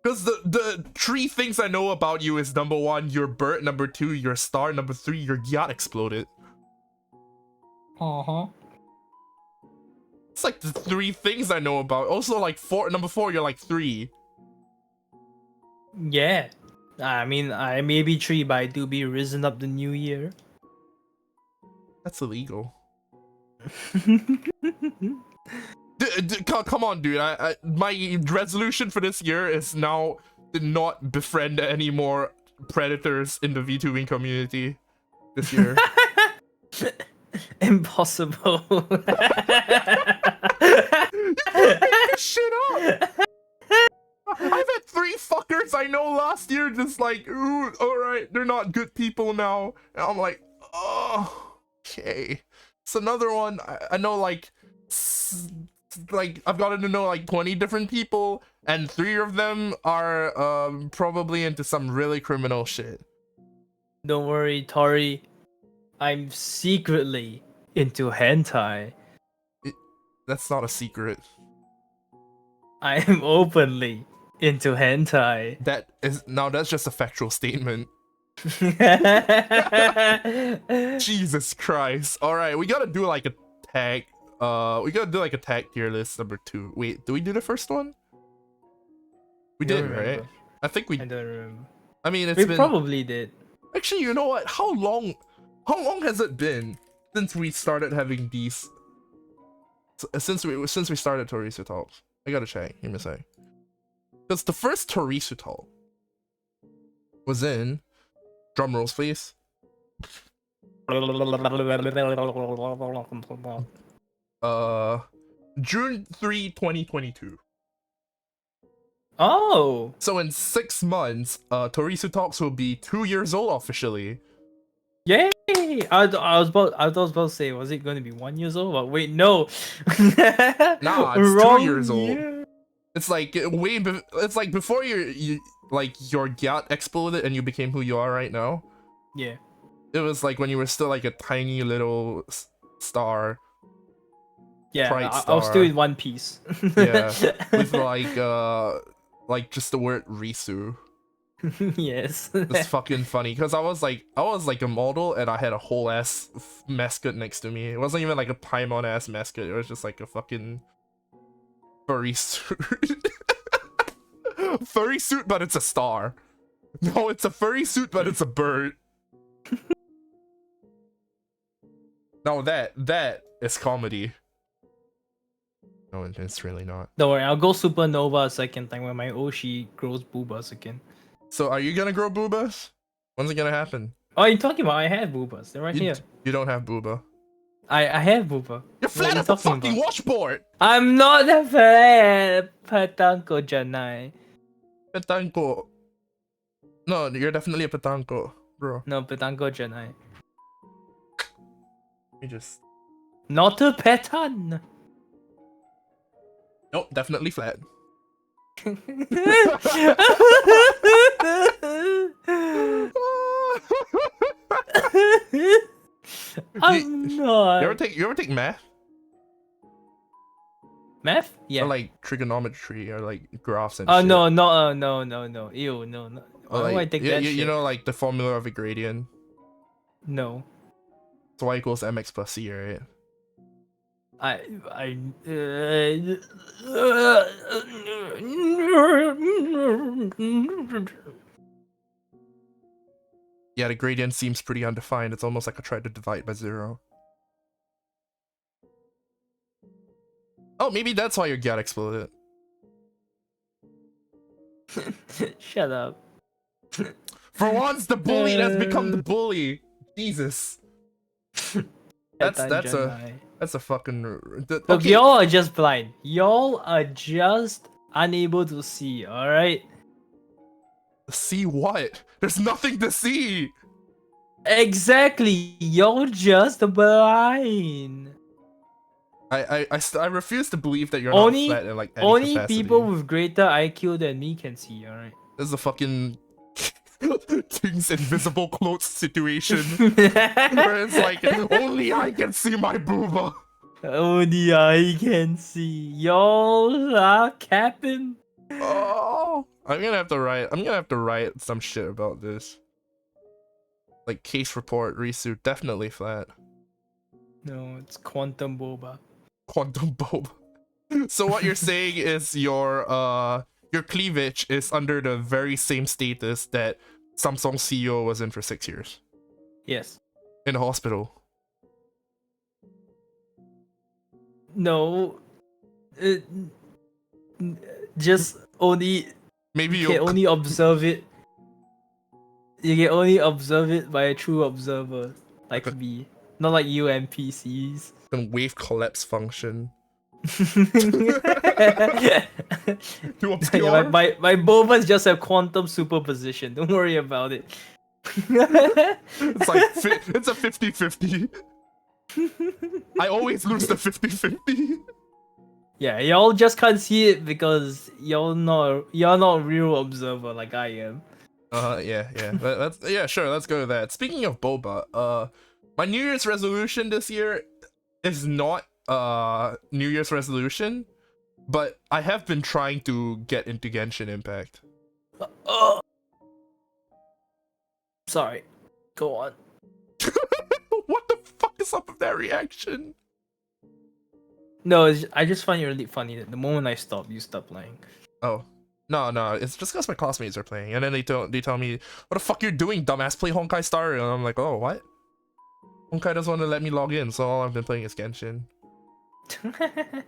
Because the 3 things I know about you is number 1, you're Bert, number 2, you're Star, number 3, your Gyat exploded. It's like the 3 things I know about. Also like number 4, you're like 3. Yeah. I mean, I may be 3, but I do be risen up the new year. That's illegal. Come on, dude. My resolution for this year is now to not befriend any more predators in the VTubing community this year. Impossible. You can't make this shit up. I've had 3 fuckers I know last year just like, ooh, alright, they're not good people now. And I'm like, oh, okay. It's another one. I know like I've gotten to know like 20 different people, and 3 of them are probably into some really criminal shit. Don't worry, Tori. I'm secretly into hentai. That's not a secret. I am openly into hentai. That's just a factual statement. Jesus Christ. Alright, we gotta do like a tag. We gotta do like a tag tier list number 2. Wait, did we do the first one? We did, right? I think we. I don't remember. I mean, we probably did. Actually, you know what? How long has it been since we started having these? Since we started TorisuTalks? I gotta check. Give me a sec. Because the first TorisuTalk was in, drum rolls please. June 3, 2022. Oh. So in 6 months, TorisuTalks will be 2 years old officially. Yay! I was about to say, was it going to be 1 year old? But wait, no. Nah, it's Wrong 2 years old. year. It's like it's like before you like your Gyat exploded and you became who you are right now. Yeah. It was like when you were still like a tiny little star. Yeah, Pride I was still star. in One Piece. Yeah, with like just the word Risu. Yes. It's fucking funny because I was like a model and I had a whole ass mascot next to me. It wasn't even like a Paimon ass mascot. It was just like a fucking furry suit. Furry suit, but it's a star. No, it's a furry suit, but it's a bird. No, that is comedy. No, it's really not. Don't worry, I'll go supernova a second time when my Oshi grows boobas again. So are you gonna grow boobas? When's it gonna happen? Oh, you're talking about I have boobas. They're right here. You don't have booba. I have booba. You're flat as a fucking washboard! I'm not a fat patanko janai. Petanko. No, you're definitely a petanko, bro. No, patanko janai. You just... Not a petan. Nope, definitely flat. I'm You not. ever take math? Math? Yeah. Or like trigonometry or like graphs and Oh shit? no, no, no. Ew, no. Or Why would I like take that you shit? know like the formula of a gradient. No. So y equals mx plus c, right? I Yeah, the gradient seems pretty undefined. It's almost like I tried to divide by 0. Oh, maybe that's why your gat exploded. Shut up. For once, the bully has become the bully. Jesus. That's a fucking. Look, Okay, y'all are just blind. Y'all are just unable to see, alright? see what? There's nothing to see. Exactly. Y'all just blind. I refuse to believe that you're Only not flat in like any only capacity. people with greater IQ than me can see, alright? This is a fucking King's invisible clothes situation where it's like only I can see my booba. Only I can see. Y'all are capping. Oh, I'm gonna have to write some shit about this. Like case report, Risu, definitely flat. No, it's quantum boba. Quantum bulb. So what you're saying is your cleavage is under the very same status that Samsung CEO was in for 6 years Yes. in a hospital. No. uh, just only Maybe you can you'll only observe it. You can only observe it by a true observer, like like me, not like you NPCs. a wave collapse function. Too Yeah, obscure. my bovas just have quantum superposition. Don't worry about it. It's like it's a 50-50. I always lose the 50-50. Yeah, y'all just can't see it because you're not a real observer like I am. Yeah. Sure, let's go to that. Speaking of boba, my New Year's resolution this year is not New Year's resolution, but I have been trying to get into Genshin Impact. Oh, sorry. Go on. What the fuck is up with that reaction? No, I just find it really funny that the moment I stop, you stop playing. Oh. No, it's just because my classmates are playing, and then they tell me, "What the fuck you're doing, dumbass? Play Honkai Star." And I'm like, "Oh, what?" Honkai doesn't want to let me log in, so all I've been playing is Genshin.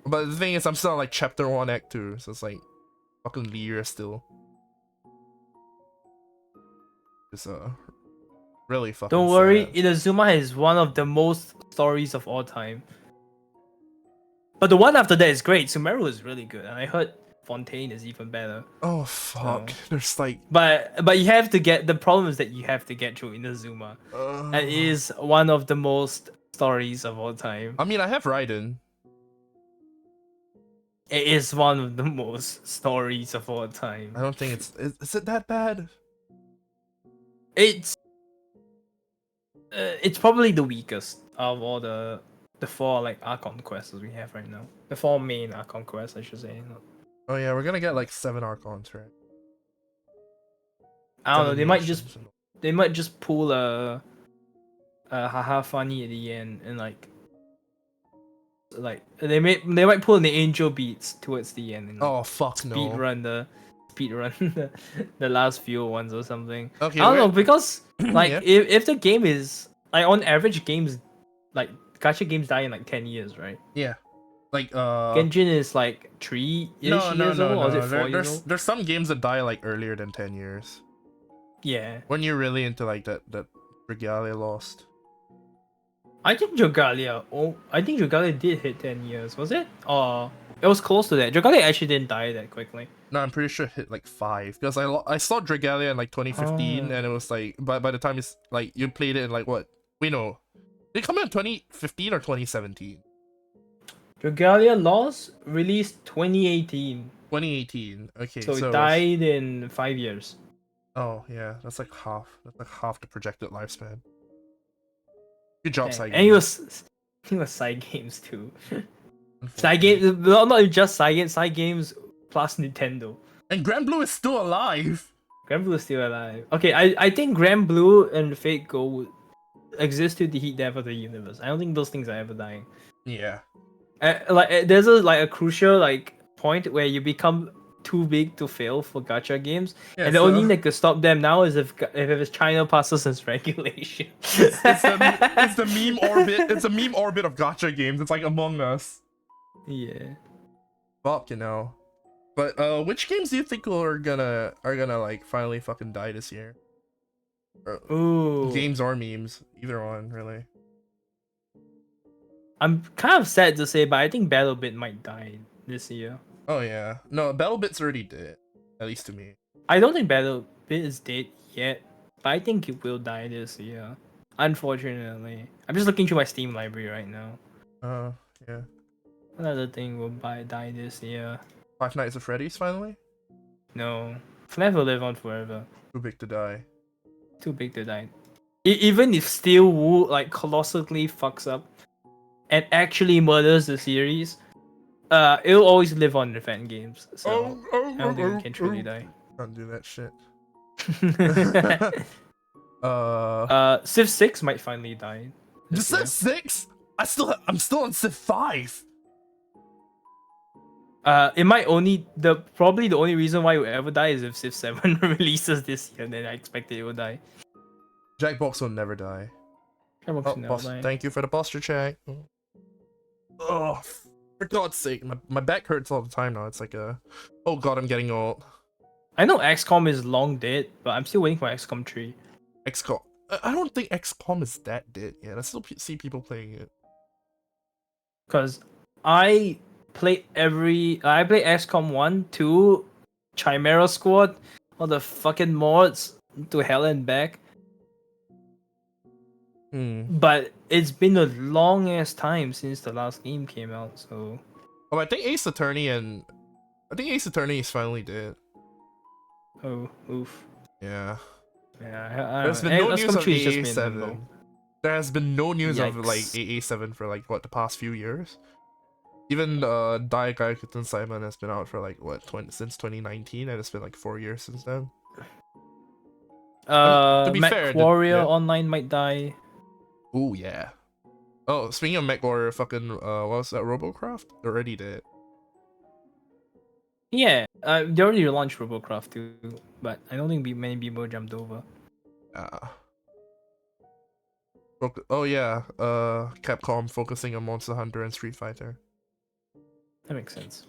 But the thing is, I'm still on like chapter 1, act 2, so it's like fucking Lear still. It's really fucking Don't worry, sad. Inazuma is one of the most stories of all time. But the one after that is great. Sumeru is really good, and I heard Fontaine is even better. Oh fuck. So- There's like But you have to get, the problem is that you have to get through Inazuma. And it is one of the most stories of all time. I mean, I have Raiden. It is one of the most stories of all time. I don't think is it that bad? It's probably the weakest of all the 4 like Archon quests we have right now. The 4 main Archon quests, I should say. Oh yeah, we're gonna get like 7 Archons, right? I don't know. 7 nations. They might just pull a haha funny at the end and like they might pull in the angel beats towards the end and like, Oh fuck no. speed run the last few ones or something. Okay, I don't know, because like Yeah. if the game is like, on average, games like gacha games die in like 10 years, right? Yeah. Like Genshin is like 3-ish years old, or is it 4 years old? There's some games that die like earlier than 10 years. Yeah. When you're really into like that Regalia Lost. I think Dragalia did hit 10 years, was it? Or it was close to that. Dragalia actually didn't die that quickly. No, I'm pretty sure it hit like 5 because I saw Dragalia in like 2015 and it was like by the time it's like you played it in like what? Wait, no. Did it come out in 2015 or 2017? Dragalia Lost released 2018. 2018. Okay, So it it was- died in 5 years. Oh yeah, that's like half. That's like half the projected lifespan. Good job, Dang. Side And he was side games too. Side Games. games, not just side games plus Nintendo. And Grand Blue is still alive. Grand Blue is still alive. Okay, I think Grand Blue and Fate Gold would exist to defeat death of the universe. I don't think those things are ever dying. Yeah. There's a crucial point where you become too big to fail for gacha games, Yeah, and the only thing that could stop them now is if China passes its regulation. it's the meme orbit. It's a meme orbit of gacha games. It's like Among Us. Yeah. Fuck, you know. But which games do you think are gonna like finally fucking die this year? Ooh. Games or memes, either one, really. I'm kind of sad to say, but I think BattleBit might die this year. Oh yeah, no, BattleBit's already dead, at least to me. I don't think BattleBit is dead yet, but I think it will die this year. Unfortunately, I'm just looking through my Steam library right now. Yeah. Another thing will die this year. Five Nights at Freddy's finally. No, FNAF will live on forever. Too big to die. Too big to die. Even if Steel Wool colossally fucks up and actually murders the series, it'll always live on the fan games. So I don't think it can truly die. Can't do that shit. Civ 6 might finally die. Civ 6? I'm still on Civ 5. It might probably the only reason why it will ever die is if Civ 7 releases this year, then I expect it will die. Jackbox will never die. Thank you for the posture check. Oh, for God's sake, my back hurts all the time now. It's like oh god, I'm getting old. I know XCOM is long dead, but I'm still waiting for XCOM 3. XCOM. I don't think XCOM is that dead yet. I still see people playing it. Cause I play XCOM 1, 2, Chimera Squad, all the fucking mods to hell and back. But it's been a long ass time since the last game came out, so. Oh, I think Ace Attorney is finally dead. Oh, oof. Yeah. Yeah, There's been no news of XCOM 3 has just been AA7. There has been no news of like Yikes. AA7 for like what, the past few years. Even Daikaiken Simon has been out for like what, since 2019, and it's been like 4 years since then. To be fair, MechWarrior Online might die. Oh yeah. Oh, speaking of MechWarrior, fucking what was that, Robocraft? They already did. Yeah, they already launched Robocraft too, but I don't think many people jumped over. Oh yeah, Capcom focusing on Monster Hunter and Street Fighter. That makes sense.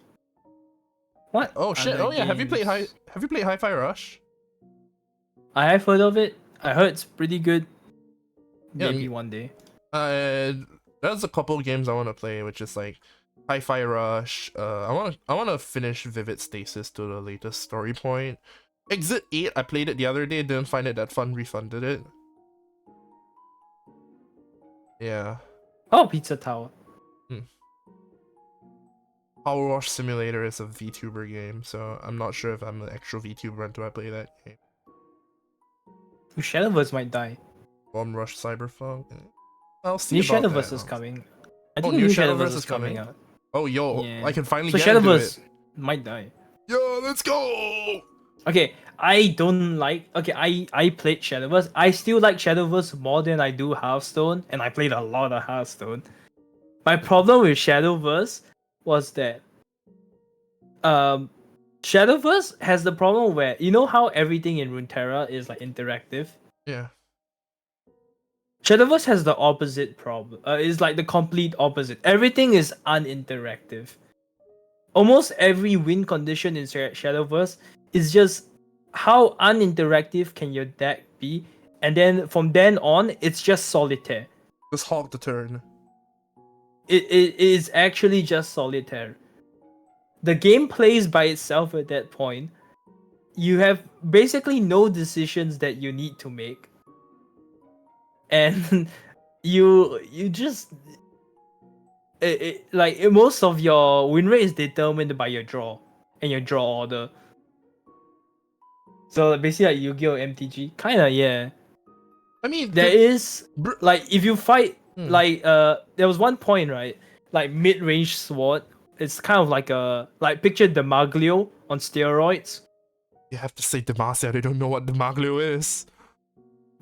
What? Oh shit! other Oh yeah, have you played games? Hi-Fi Rush? I have heard of it. I heard it's pretty good. Yeah, Maybe one day. There's a couple of games I want to play, which is like Hi-Fi Rush. I wanna finish Vivid Stasis to the latest story point. Exit 8, I played it the other day, didn't find it that fun, refunded it. Yeah. Oh, Pizza Tower. Power Wash Simulator is a VTuber game, so I'm not sure if I'm an actual VTuber until I play that game. Shadowverse might die. Bomb Rush Cyberpunk. I'll see New about Shadowverse that. is coming. I Oh, think new new Shadowverse Shadowverse is is coming coming? out. Oh, yo, Yeah. I can finally So get into it. Shadowverse might die. Yo, let's go! Okay, I don't like. Okay, I played Shadowverse. I still like Shadowverse more than I do Hearthstone, and I played a lot of Hearthstone. My problem with Shadowverse was that Shadowverse has the problem where you know how everything in Runeterra is like interactive. Yeah. Shadowverse has the opposite problem. It's like the complete opposite. Everything is uninteractive. Almost every win condition in Shadowverse is just how uninteractive can your deck be, and then from then on, it's just solitaire. Just hog the turn. It is actually just solitaire. The game plays by itself at that point. You have basically no decisions that you need to make. And you just most of your win rate is determined by your draw and your draw order. So basically like Yu-Gi-Oh! MTG. Kinda, yeah. I mean, There is like if you fight Like there was one point, right? Like mid-range sword. It's kind of like picture Demaglio on steroids. You have to say Demacia. They don't know what Demaglio is.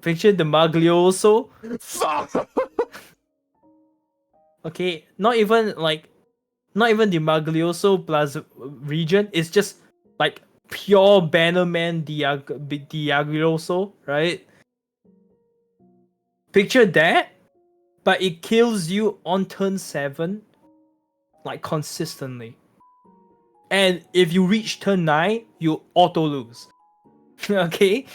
Picture Demaglioso. Fuck! Okay, not even Demaglioso plus region. It's just like pure Bannerman Diaglioso, right? Picture that, but it kills you on turn 7, like consistently. And if you reach turn 9, you auto lose. Okay?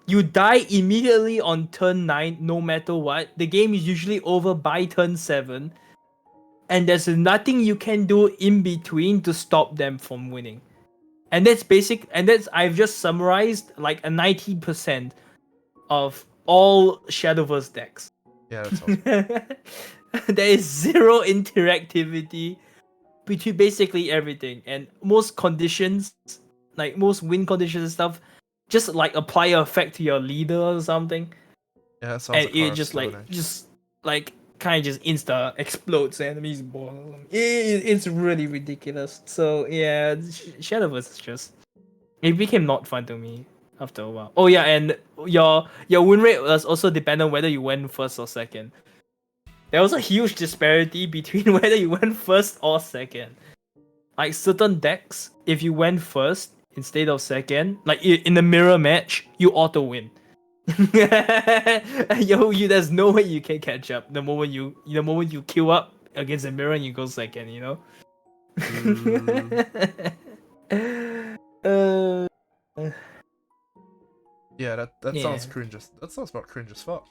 You die immediately on turn 9, no matter what. The game is usually over by turn 7. And there's nothing you can do in between to stop them from winning. And I've just summarized like a 90% of all Shadowverse decks. Yeah, that's awesome. There is zero interactivity between basically everything, and most conditions, like most win conditions and stuff, just like apply an effect to your leader or something, Yeah, that sounds and it just kind of just insta explodes enemies ball. It's really ridiculous. So yeah, Shadowverse is just, it became not fun to me after a while. Oh yeah, and your win rate was also dependent on whether you went first or second. There was a huge disparity between whether you went first or second. Like certain decks, if you went first instead of second, like in the mirror match, you auto win. There's no way you can catch up the moment you queue up against the mirror and you go second. You know. Yeah, that Yeah. sounds cringe. That sounds about cringe as fuck.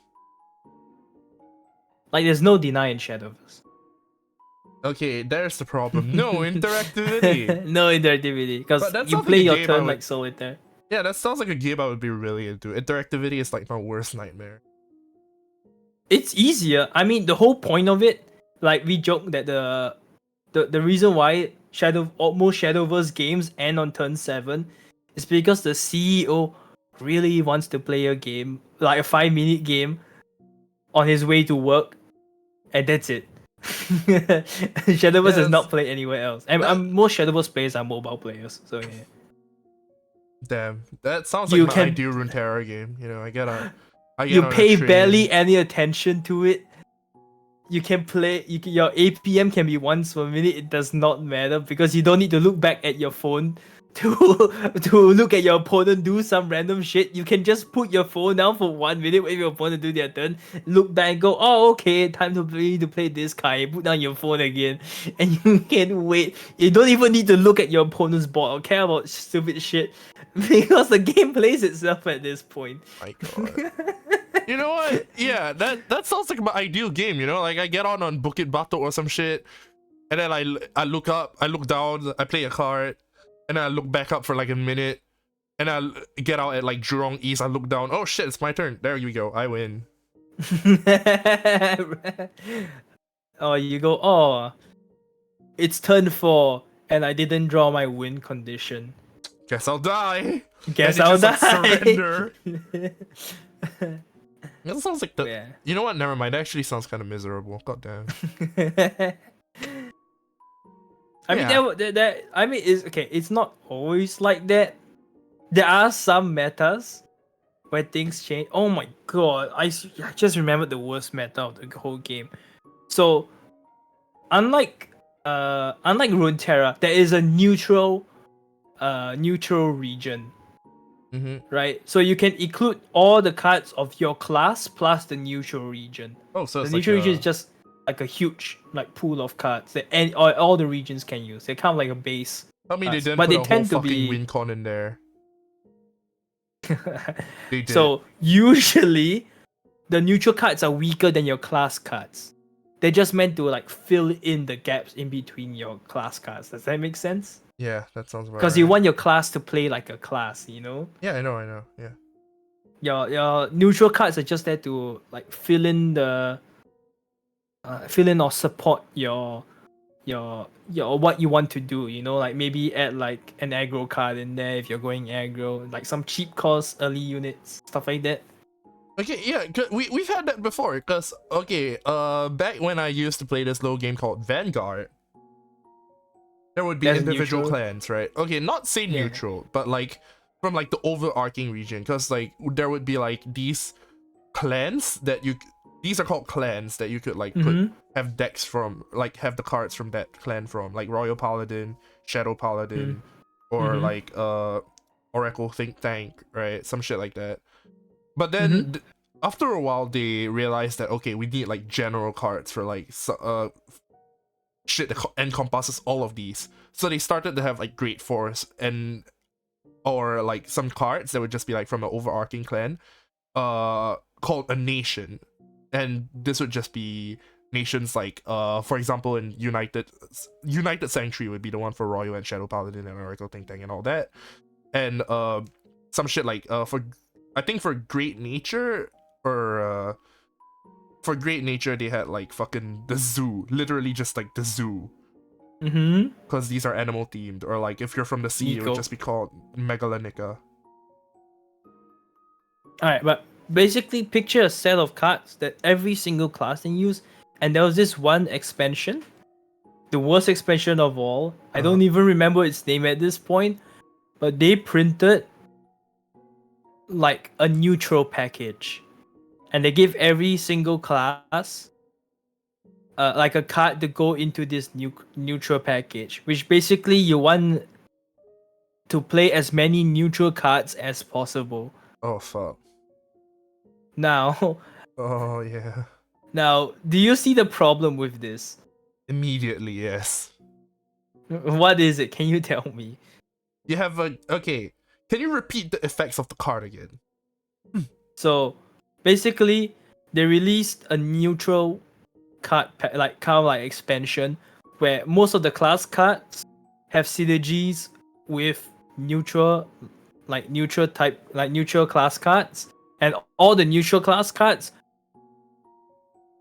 Like there's no deny in Shadowverse. Okay, there's the problem. No interactivity. No interactivity, because you sounds play like a your game I turn would- like solitaire. Yeah, that sounds like a game I would be really into. Interactivity is like my worst nightmare. It's easier. I mean, the whole point of it, like we joke that the reason why most Shadowverse games end on turn 7 is because the CEO really wants to play a game, like a 5-minute game, on his way to work, and that's it. Shadowverse is Yes. not played anywhere else. And most Shadowverse players are mobile players, so yeah. Damn, that sounds like my ideal Runeterra game. You know, I get on pay a train. barely any attention to it. You can play. Your APM can be once per minute. It does not matter because you don't need to look back at your phone to look at your opponent do some random shit. You can just put your phone down for 1 minute, wait for your opponent to do their turn, look back and go, oh okay, time to play this card. Put down your phone again, and you can wait. You don't even need to look at your opponent's board or care about stupid shit because the game plays itself at this point. My God. You know what? Yeah, that sounds like my ideal game. You know, like I get on Bukit Batok or some shit, and then I look up, I look down, I play a card, and then I look back up for like a minute, and I get out at like Jurong East. I look down. Oh shit, it's my turn. There you go. I win. Oh, you go. Oh, it's turn 4, and I didn't draw my win condition. Guess I'll die. Guess I'll die. Surrender. That sounds like the. Yeah. You know what? Never mind. That actually sounds kind of miserable. God damn. I mean, it's okay. It's not always like that. There are some metas where things change. Oh my god! I just remembered the worst meta of the whole game. So, unlike Runeterra, there is a neutral region. Mm-hmm. Right, so you can include all the cards of your class plus the neutral region. Oh, so the it's neutral like region is just like a huge like pool of cards that all the regions can use. They're kind of like a base. I mean, they cards, didn't but put they a whole tend to fucking be win con in there. They did. So usually, the neutral cards are weaker than your class cards. They're just meant to like fill in the gaps in between your class cards. Does that make sense? Yeah, that sounds about Because right. you want your class to play like a class, you know? Yeah, I know. Yeah. Your neutral cards are just there to like fill in or support your what you want to do, you know, like maybe add like an aggro card in there if you're going aggro, like some cheap cost early units, stuff like that. Okay, yeah, we've had that before. Because okay, back when I used to play this little game called Vanguard, there would be That's individual neutral. clans, right? Okay, not say Yeah. neutral, but like from like the overarching region, because like there would be like these clans that these are called clans that you could like Mm-hmm. have decks from, like have the cards from that clan from, like Royal Paladin, Shadow Paladin, or Mm-hmm. like Oracle Think Tank, right? Some shit like that. But Mm-hmm. then after a while they realized that okay, we need like general cards for like shit that encompasses all of these. So they started to have like Great Force and or like some cards that would just be like from an overarching clan, called a nation, and this would just be nations like for example in United Sanctuary would be the one for Royal and Shadow Paladin and Oracle Think Tank and all that, and some shit like for I think for Great Nature or for Great Nature they had like fucking the zoo, literally just like the zoo, Mm-hmm. because these are animal themed, or like if you're from the sea it would Eco. just be called Megalonica. Alright, but basically picture a set of cards that every single class can use, and there was this one expansion, the worst expansion of all. I Uh, don't even remember its name at this point, but they printed like a neutral package. And they give every single class like a card to go into this neutral package, which basically you want to play as many neutral cards as possible. oh fuck. Now, Oh yeah. now, do you see the problem with this? Immediately, yes. What is it? Can you tell me? You have a okay. Can you repeat the effects of the card again? So, basically, they released a neutral like kind of like expansion where most of the class cards have synergies with neutral neutral class cards, and all the neutral class cards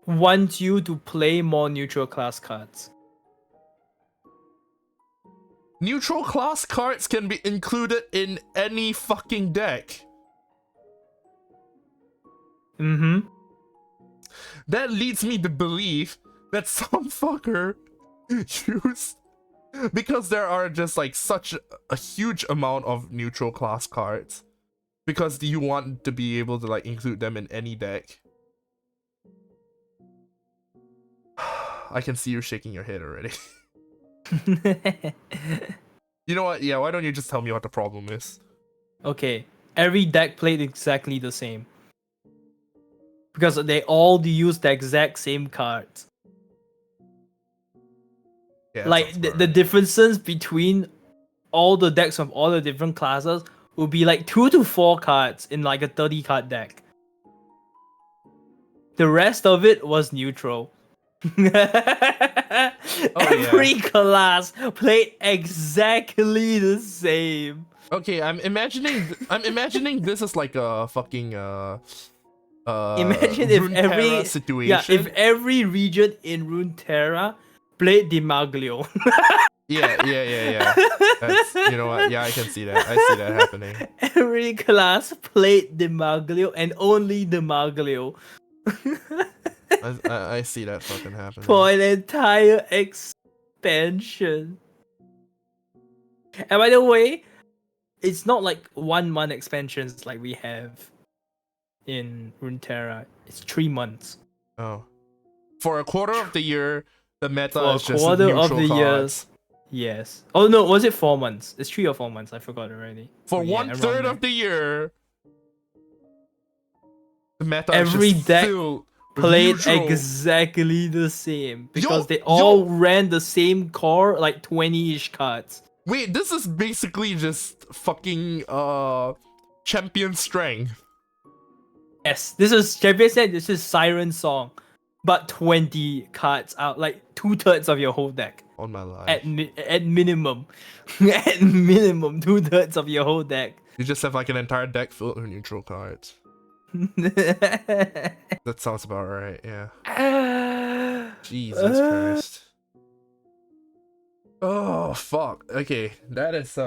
want you to play more neutral class cards. Neutral class cards can be included in any fucking deck. Mm-hmm. That leads me to believe that some fucker used, because there are just like such a huge amount of neutral class cards, because you want to be able to like include them in any deck. I can see you shaking your head already. You know what? Yeah, why don't you just tell me what the problem is? Okay, every deck played exactly the same because they all use the exact same cards. Yeah, that Like sounds the, about the right. differences between all the decks of all the different classes will be like 2 to 4 cards in like a 30 card deck. The rest of it was neutral. Oh Every yeah. class played exactly the same. Okay, I'm imagining this is like a fucking Imagine if Runeterra if situation. every region in Runeterra played Dimaglio. Yeah. That's, you know what? Yeah, I can see that. I see that happening. Every class played Dimaglio and only Dimaglio. I see that fucking happening. For an entire expansion. And by the way, it's not like 1 month expansions like we have in Runeterra. It's 3 months. Oh. For a quarter of the year, the meta For a is just quarter of neutral the year. cards. Yes. Oh no, was it 4 months? It's 3 or 4 months. I forgot already. For But yeah, one around third there. of the year, the meta is Every just deck filled with played neutral. exactly the same because Yo, they all yo, ran the same core, like 20-ish cards. wait, this is basically just fucking champion strength. Yes, this is Champion said this is Siren Song, but 20 cards out, like 2/3 of your whole deck. On my At life. at minimum, at minimum 2/3 of your whole deck. You just have like an entire deck filled with neutral cards. That sounds about right, yeah. Jesus Christ. Oh fuck. Okay, that is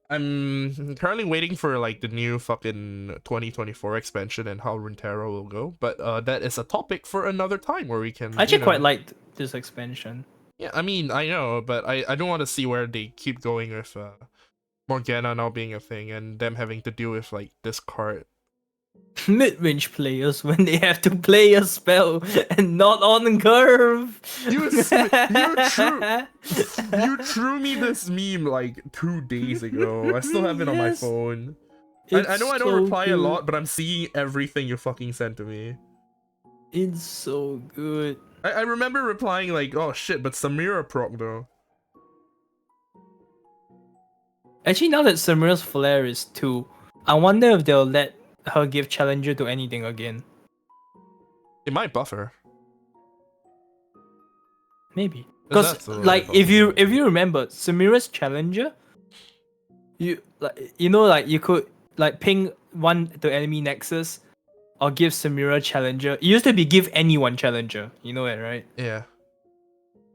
I'm currently waiting for like the new fucking 2024 expansion and how Runeterra will go, but that is a topic for another time where we can, I actually quite liked this expansion. Yeah, I mean, I know, but I don't want to see where they keep going with Morgana now being a thing and them having to deal with like this card. Mid-range players when they have to play a spell and not on curve. You threw me this meme like 2 days ago. I still have it on my Yes. phone. I It's know I don't so reply a good. lot, but I'm seeing everything you fucking sent to me. It's so good. I remember replying like, oh shit, but Samira proc though. Actually, now that Samira's flare is 2, I wonder if they'll let her give challenger to anything again. It might buff her. Maybe. That's Because a little like bit if you remember Samira's challenger, you like you could like ping one to enemy nexus or give Samira challenger. It used to be give anyone challenger. You know it, right? Yeah.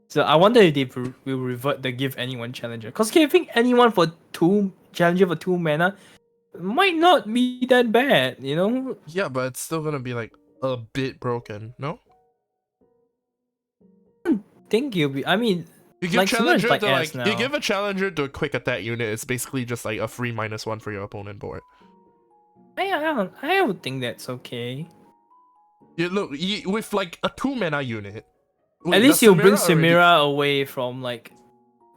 So I wonder if they will revert the give anyone challenger. Because giving anyone for 2 challenger for 2 mana might not be that bad, you know? Yeah, but it's still gonna be like a bit broken, no? Think you'll be. I mean, You give like Samira's challenger like to ass like you now. give a challenger to a quick attack unit. It's basically just like a free -1 for your opponent board. I would think that's okay. You look with like a 2 mana unit. Wait, At least does you'll bring already- Samira away from like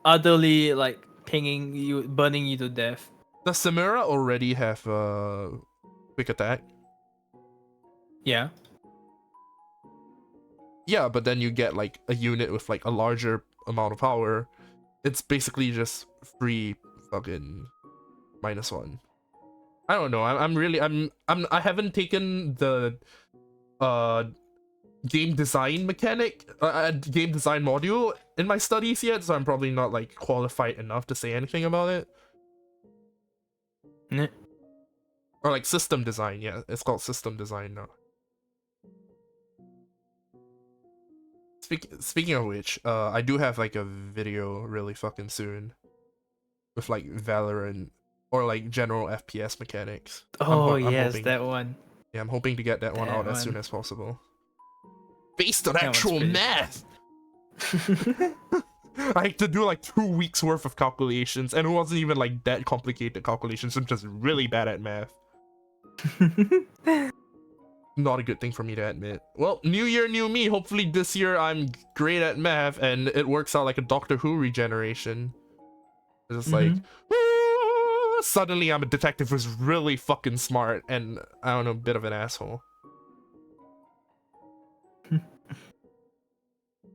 utterly like pinging you, burning you to death. Does Samira already have a quick attack? Yeah. Yeah, but then you get like a unit with like a larger amount of power. It's basically just free fucking -1. I don't know. I haven't taken the game design game design module in my studies yet, so I'm probably not like qualified enough to say anything about it. Nah. Or like system design, yeah, it's called system design now. Speaking of which, I do have like a video really fucking soon with like Valorant or like general FPS mechanics. Oh I'm yes, hoping, that one. yeah, I'm hoping to get that one That out as soon one. as possible. Based on That one's actual pretty math. I had to do like 2 weeks worth of calculations, and it wasn't even like that complicated calculations. I'm just really bad at math. Not a good thing for me to admit. Well, new year, new me. Hopefully this year I'm great at math and it works out like a Doctor Who regeneration. It's just like, suddenly I'm a detective who's really fucking smart and, I don't know, a bit of an asshole.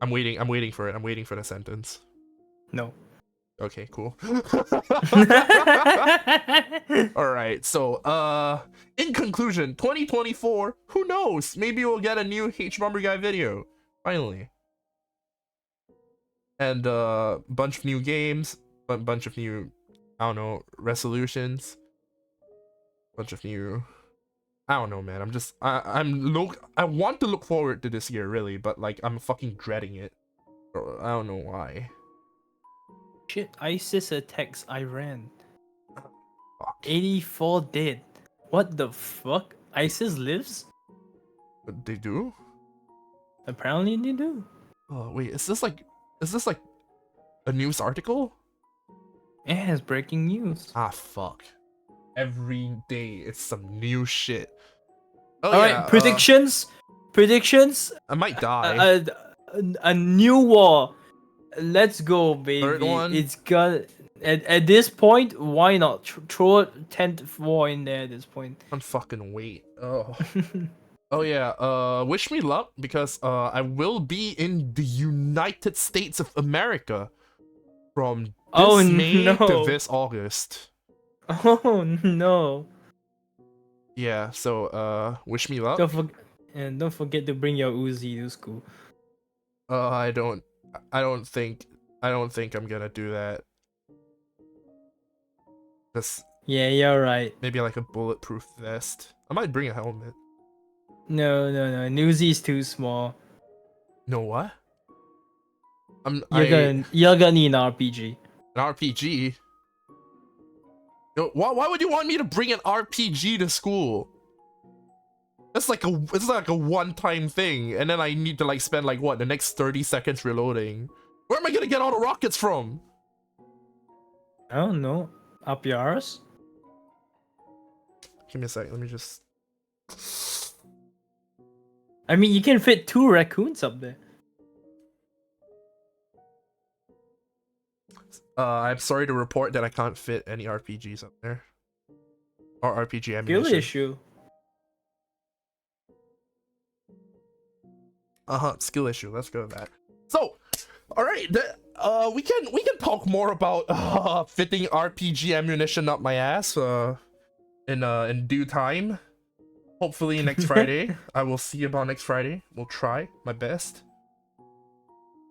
I'm waiting for it. I'm waiting for the sentence. No. Okay, cool. Alright, so, in conclusion, 2024, who knows? Maybe we'll get a new H-Bomber Guy video. Finally. And, bunch of new games, bunch of new, I don't know, resolutions. Bunch of new... I don't know, man. I want to look forward to this year, really, but, like, I'm fucking dreading it. I don't know why. Shit, ISIS attacks Iran. Fuck. 84 dead. What the fuck? ISIS lives? They do? Apparently they do. Oh, wait, is this like a news article? It has breaking news. Ah, fuck. Every day it's some new shit. Oh, Alright, yeah, predictions? Predictions? I might die. A new war. Let's go, baby. Third one? It's got... At this point, why not? Throw a 10th war in there at this point. Can't fucking wait. Oh. Oh yeah, wish me luck because I will be in the United States of America from this May to this August. Oh no. Yeah, so wish me luck. Don't forget to bring your Uzi to school. I don't think I'm gonna do that. Just Yeah, you're right. maybe like a bulletproof vest. I might bring a helmet. No. Uzi is too small. No, what? You're gonna need an RPG. An RPG. Yo, why would you want me to bring an RPG to school? It's like a one-time thing, and then I need to like spend like what, the next 30 seconds reloading. Where am I gonna get all the rockets from? I don't know. Up yours? Give me a sec. Let me just. I mean, you can fit 2 raccoons up there. I'm sorry to report that I can't fit any RPGs up there. Or RPG Skill ammunition. issue. Skill issue. Let's go with that. So, all right, we can talk more about fitting RPG ammunition up my ass in due time. Hopefully next Friday. I will see about next Friday. We'll try my best.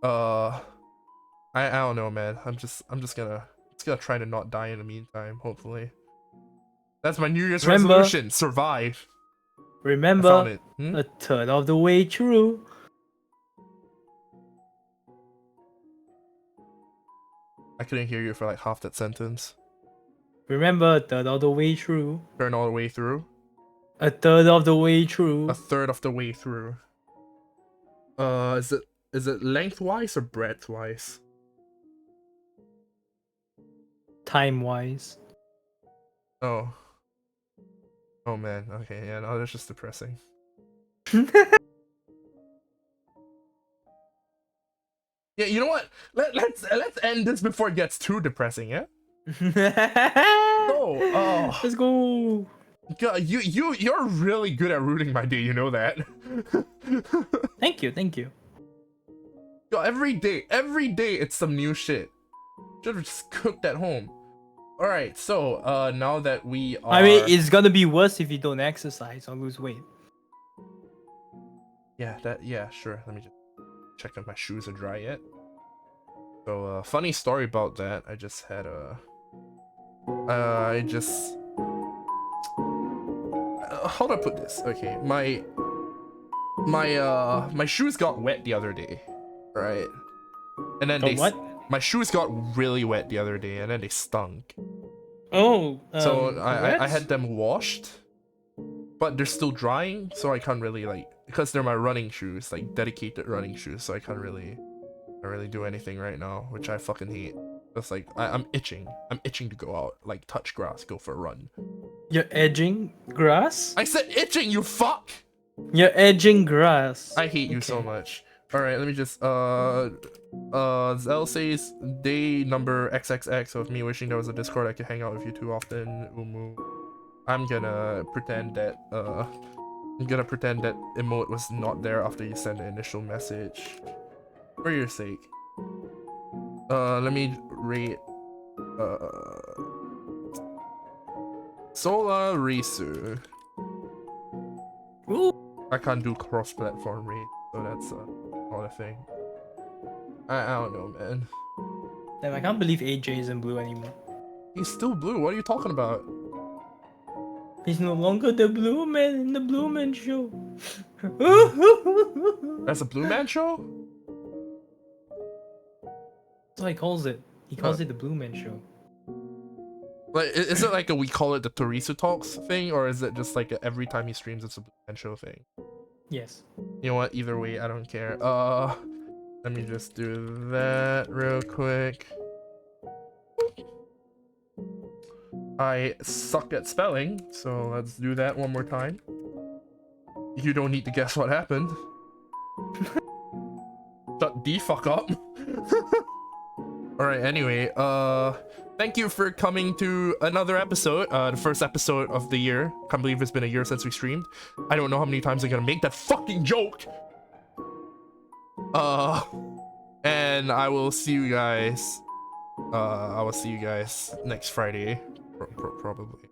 I don't know, man. I'm just gonna try to not die in the meantime. Hopefully, that's my New Year's resolution. Survive. Remember, I found it. a third of the way through. I couldn't hear you for like half that sentence. Remember, a third of the way through. Turn all the way through. A third of the way through. A third of the way through. Is it lengthwise or breadthwise? Time-wise. Oh. Oh man. Okay. Yeah. No, that's just depressing. Yeah. You know what? Let's end this before it gets too depressing. Yeah. Oh. Let's go. God, you're really good at ruining my day. You know that. Thank you. Yo, every day it's some new shit. Should've just cooked at home. All right, so now that we are. I mean, it's gonna be worse if you don't exercise or lose weight. Yeah, sure. Let me just check if my shoes are dry yet. So, funny story about that. I just had how do I put this? Okay, my shoes got wet the other day, right? And then my shoes got really wet the other day, and then they stunk. Oh. So I had them washed, but they're still drying, so I can't really like, because they're my running shoes, like dedicated running shoes, so I can't really do anything right now, which I fucking hate. It's like I'm itching to go out, like touch grass, go for a run. You're edging grass? I said itching, you fuck! You're edging grass. I hate you so much. Alright, let me just Zell says day number XXX of me wishing there was a Discord I could hang out with you too often. Umu. I'm gonna pretend that emote was not there after you sent the initial message. For your sake. Let me rate Sola Risu. Ooh. I can't do cross-platform rate, so that's not a thing. I don't know, man. Damn, I can't believe AJ isn't blue anymore. He's still blue. What are you talking about? He's no longer the blue man in the Blue Man Show. That's a Blue Man show? That's what he calls it. He calls it the Blue Man Show. Like, is it like we call it the TorisuTalks thing, or is it just like every time he streams it's a Blue Man Show thing? Yes. You know what? Either way, I don't care. Let me just do that real quick. I suck at spelling, so let's do that one more time. You don't need to guess what happened. Shut the fuck up. Alright, anyway, thank you for coming to another episode, the first episode of the year. Can't believe it's been a year since we streamed. I don't know how many times I'm gonna make that fucking joke. And I will see you guys. Next Friday, probably.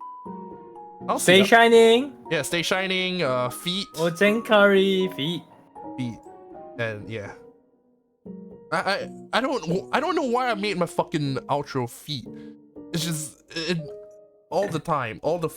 I'll Stay shining. Yeah, stay shining. Feet. Otenkari feet. And yeah. I don't know why I made my fucking outro feet. It's just all the time, all the fucking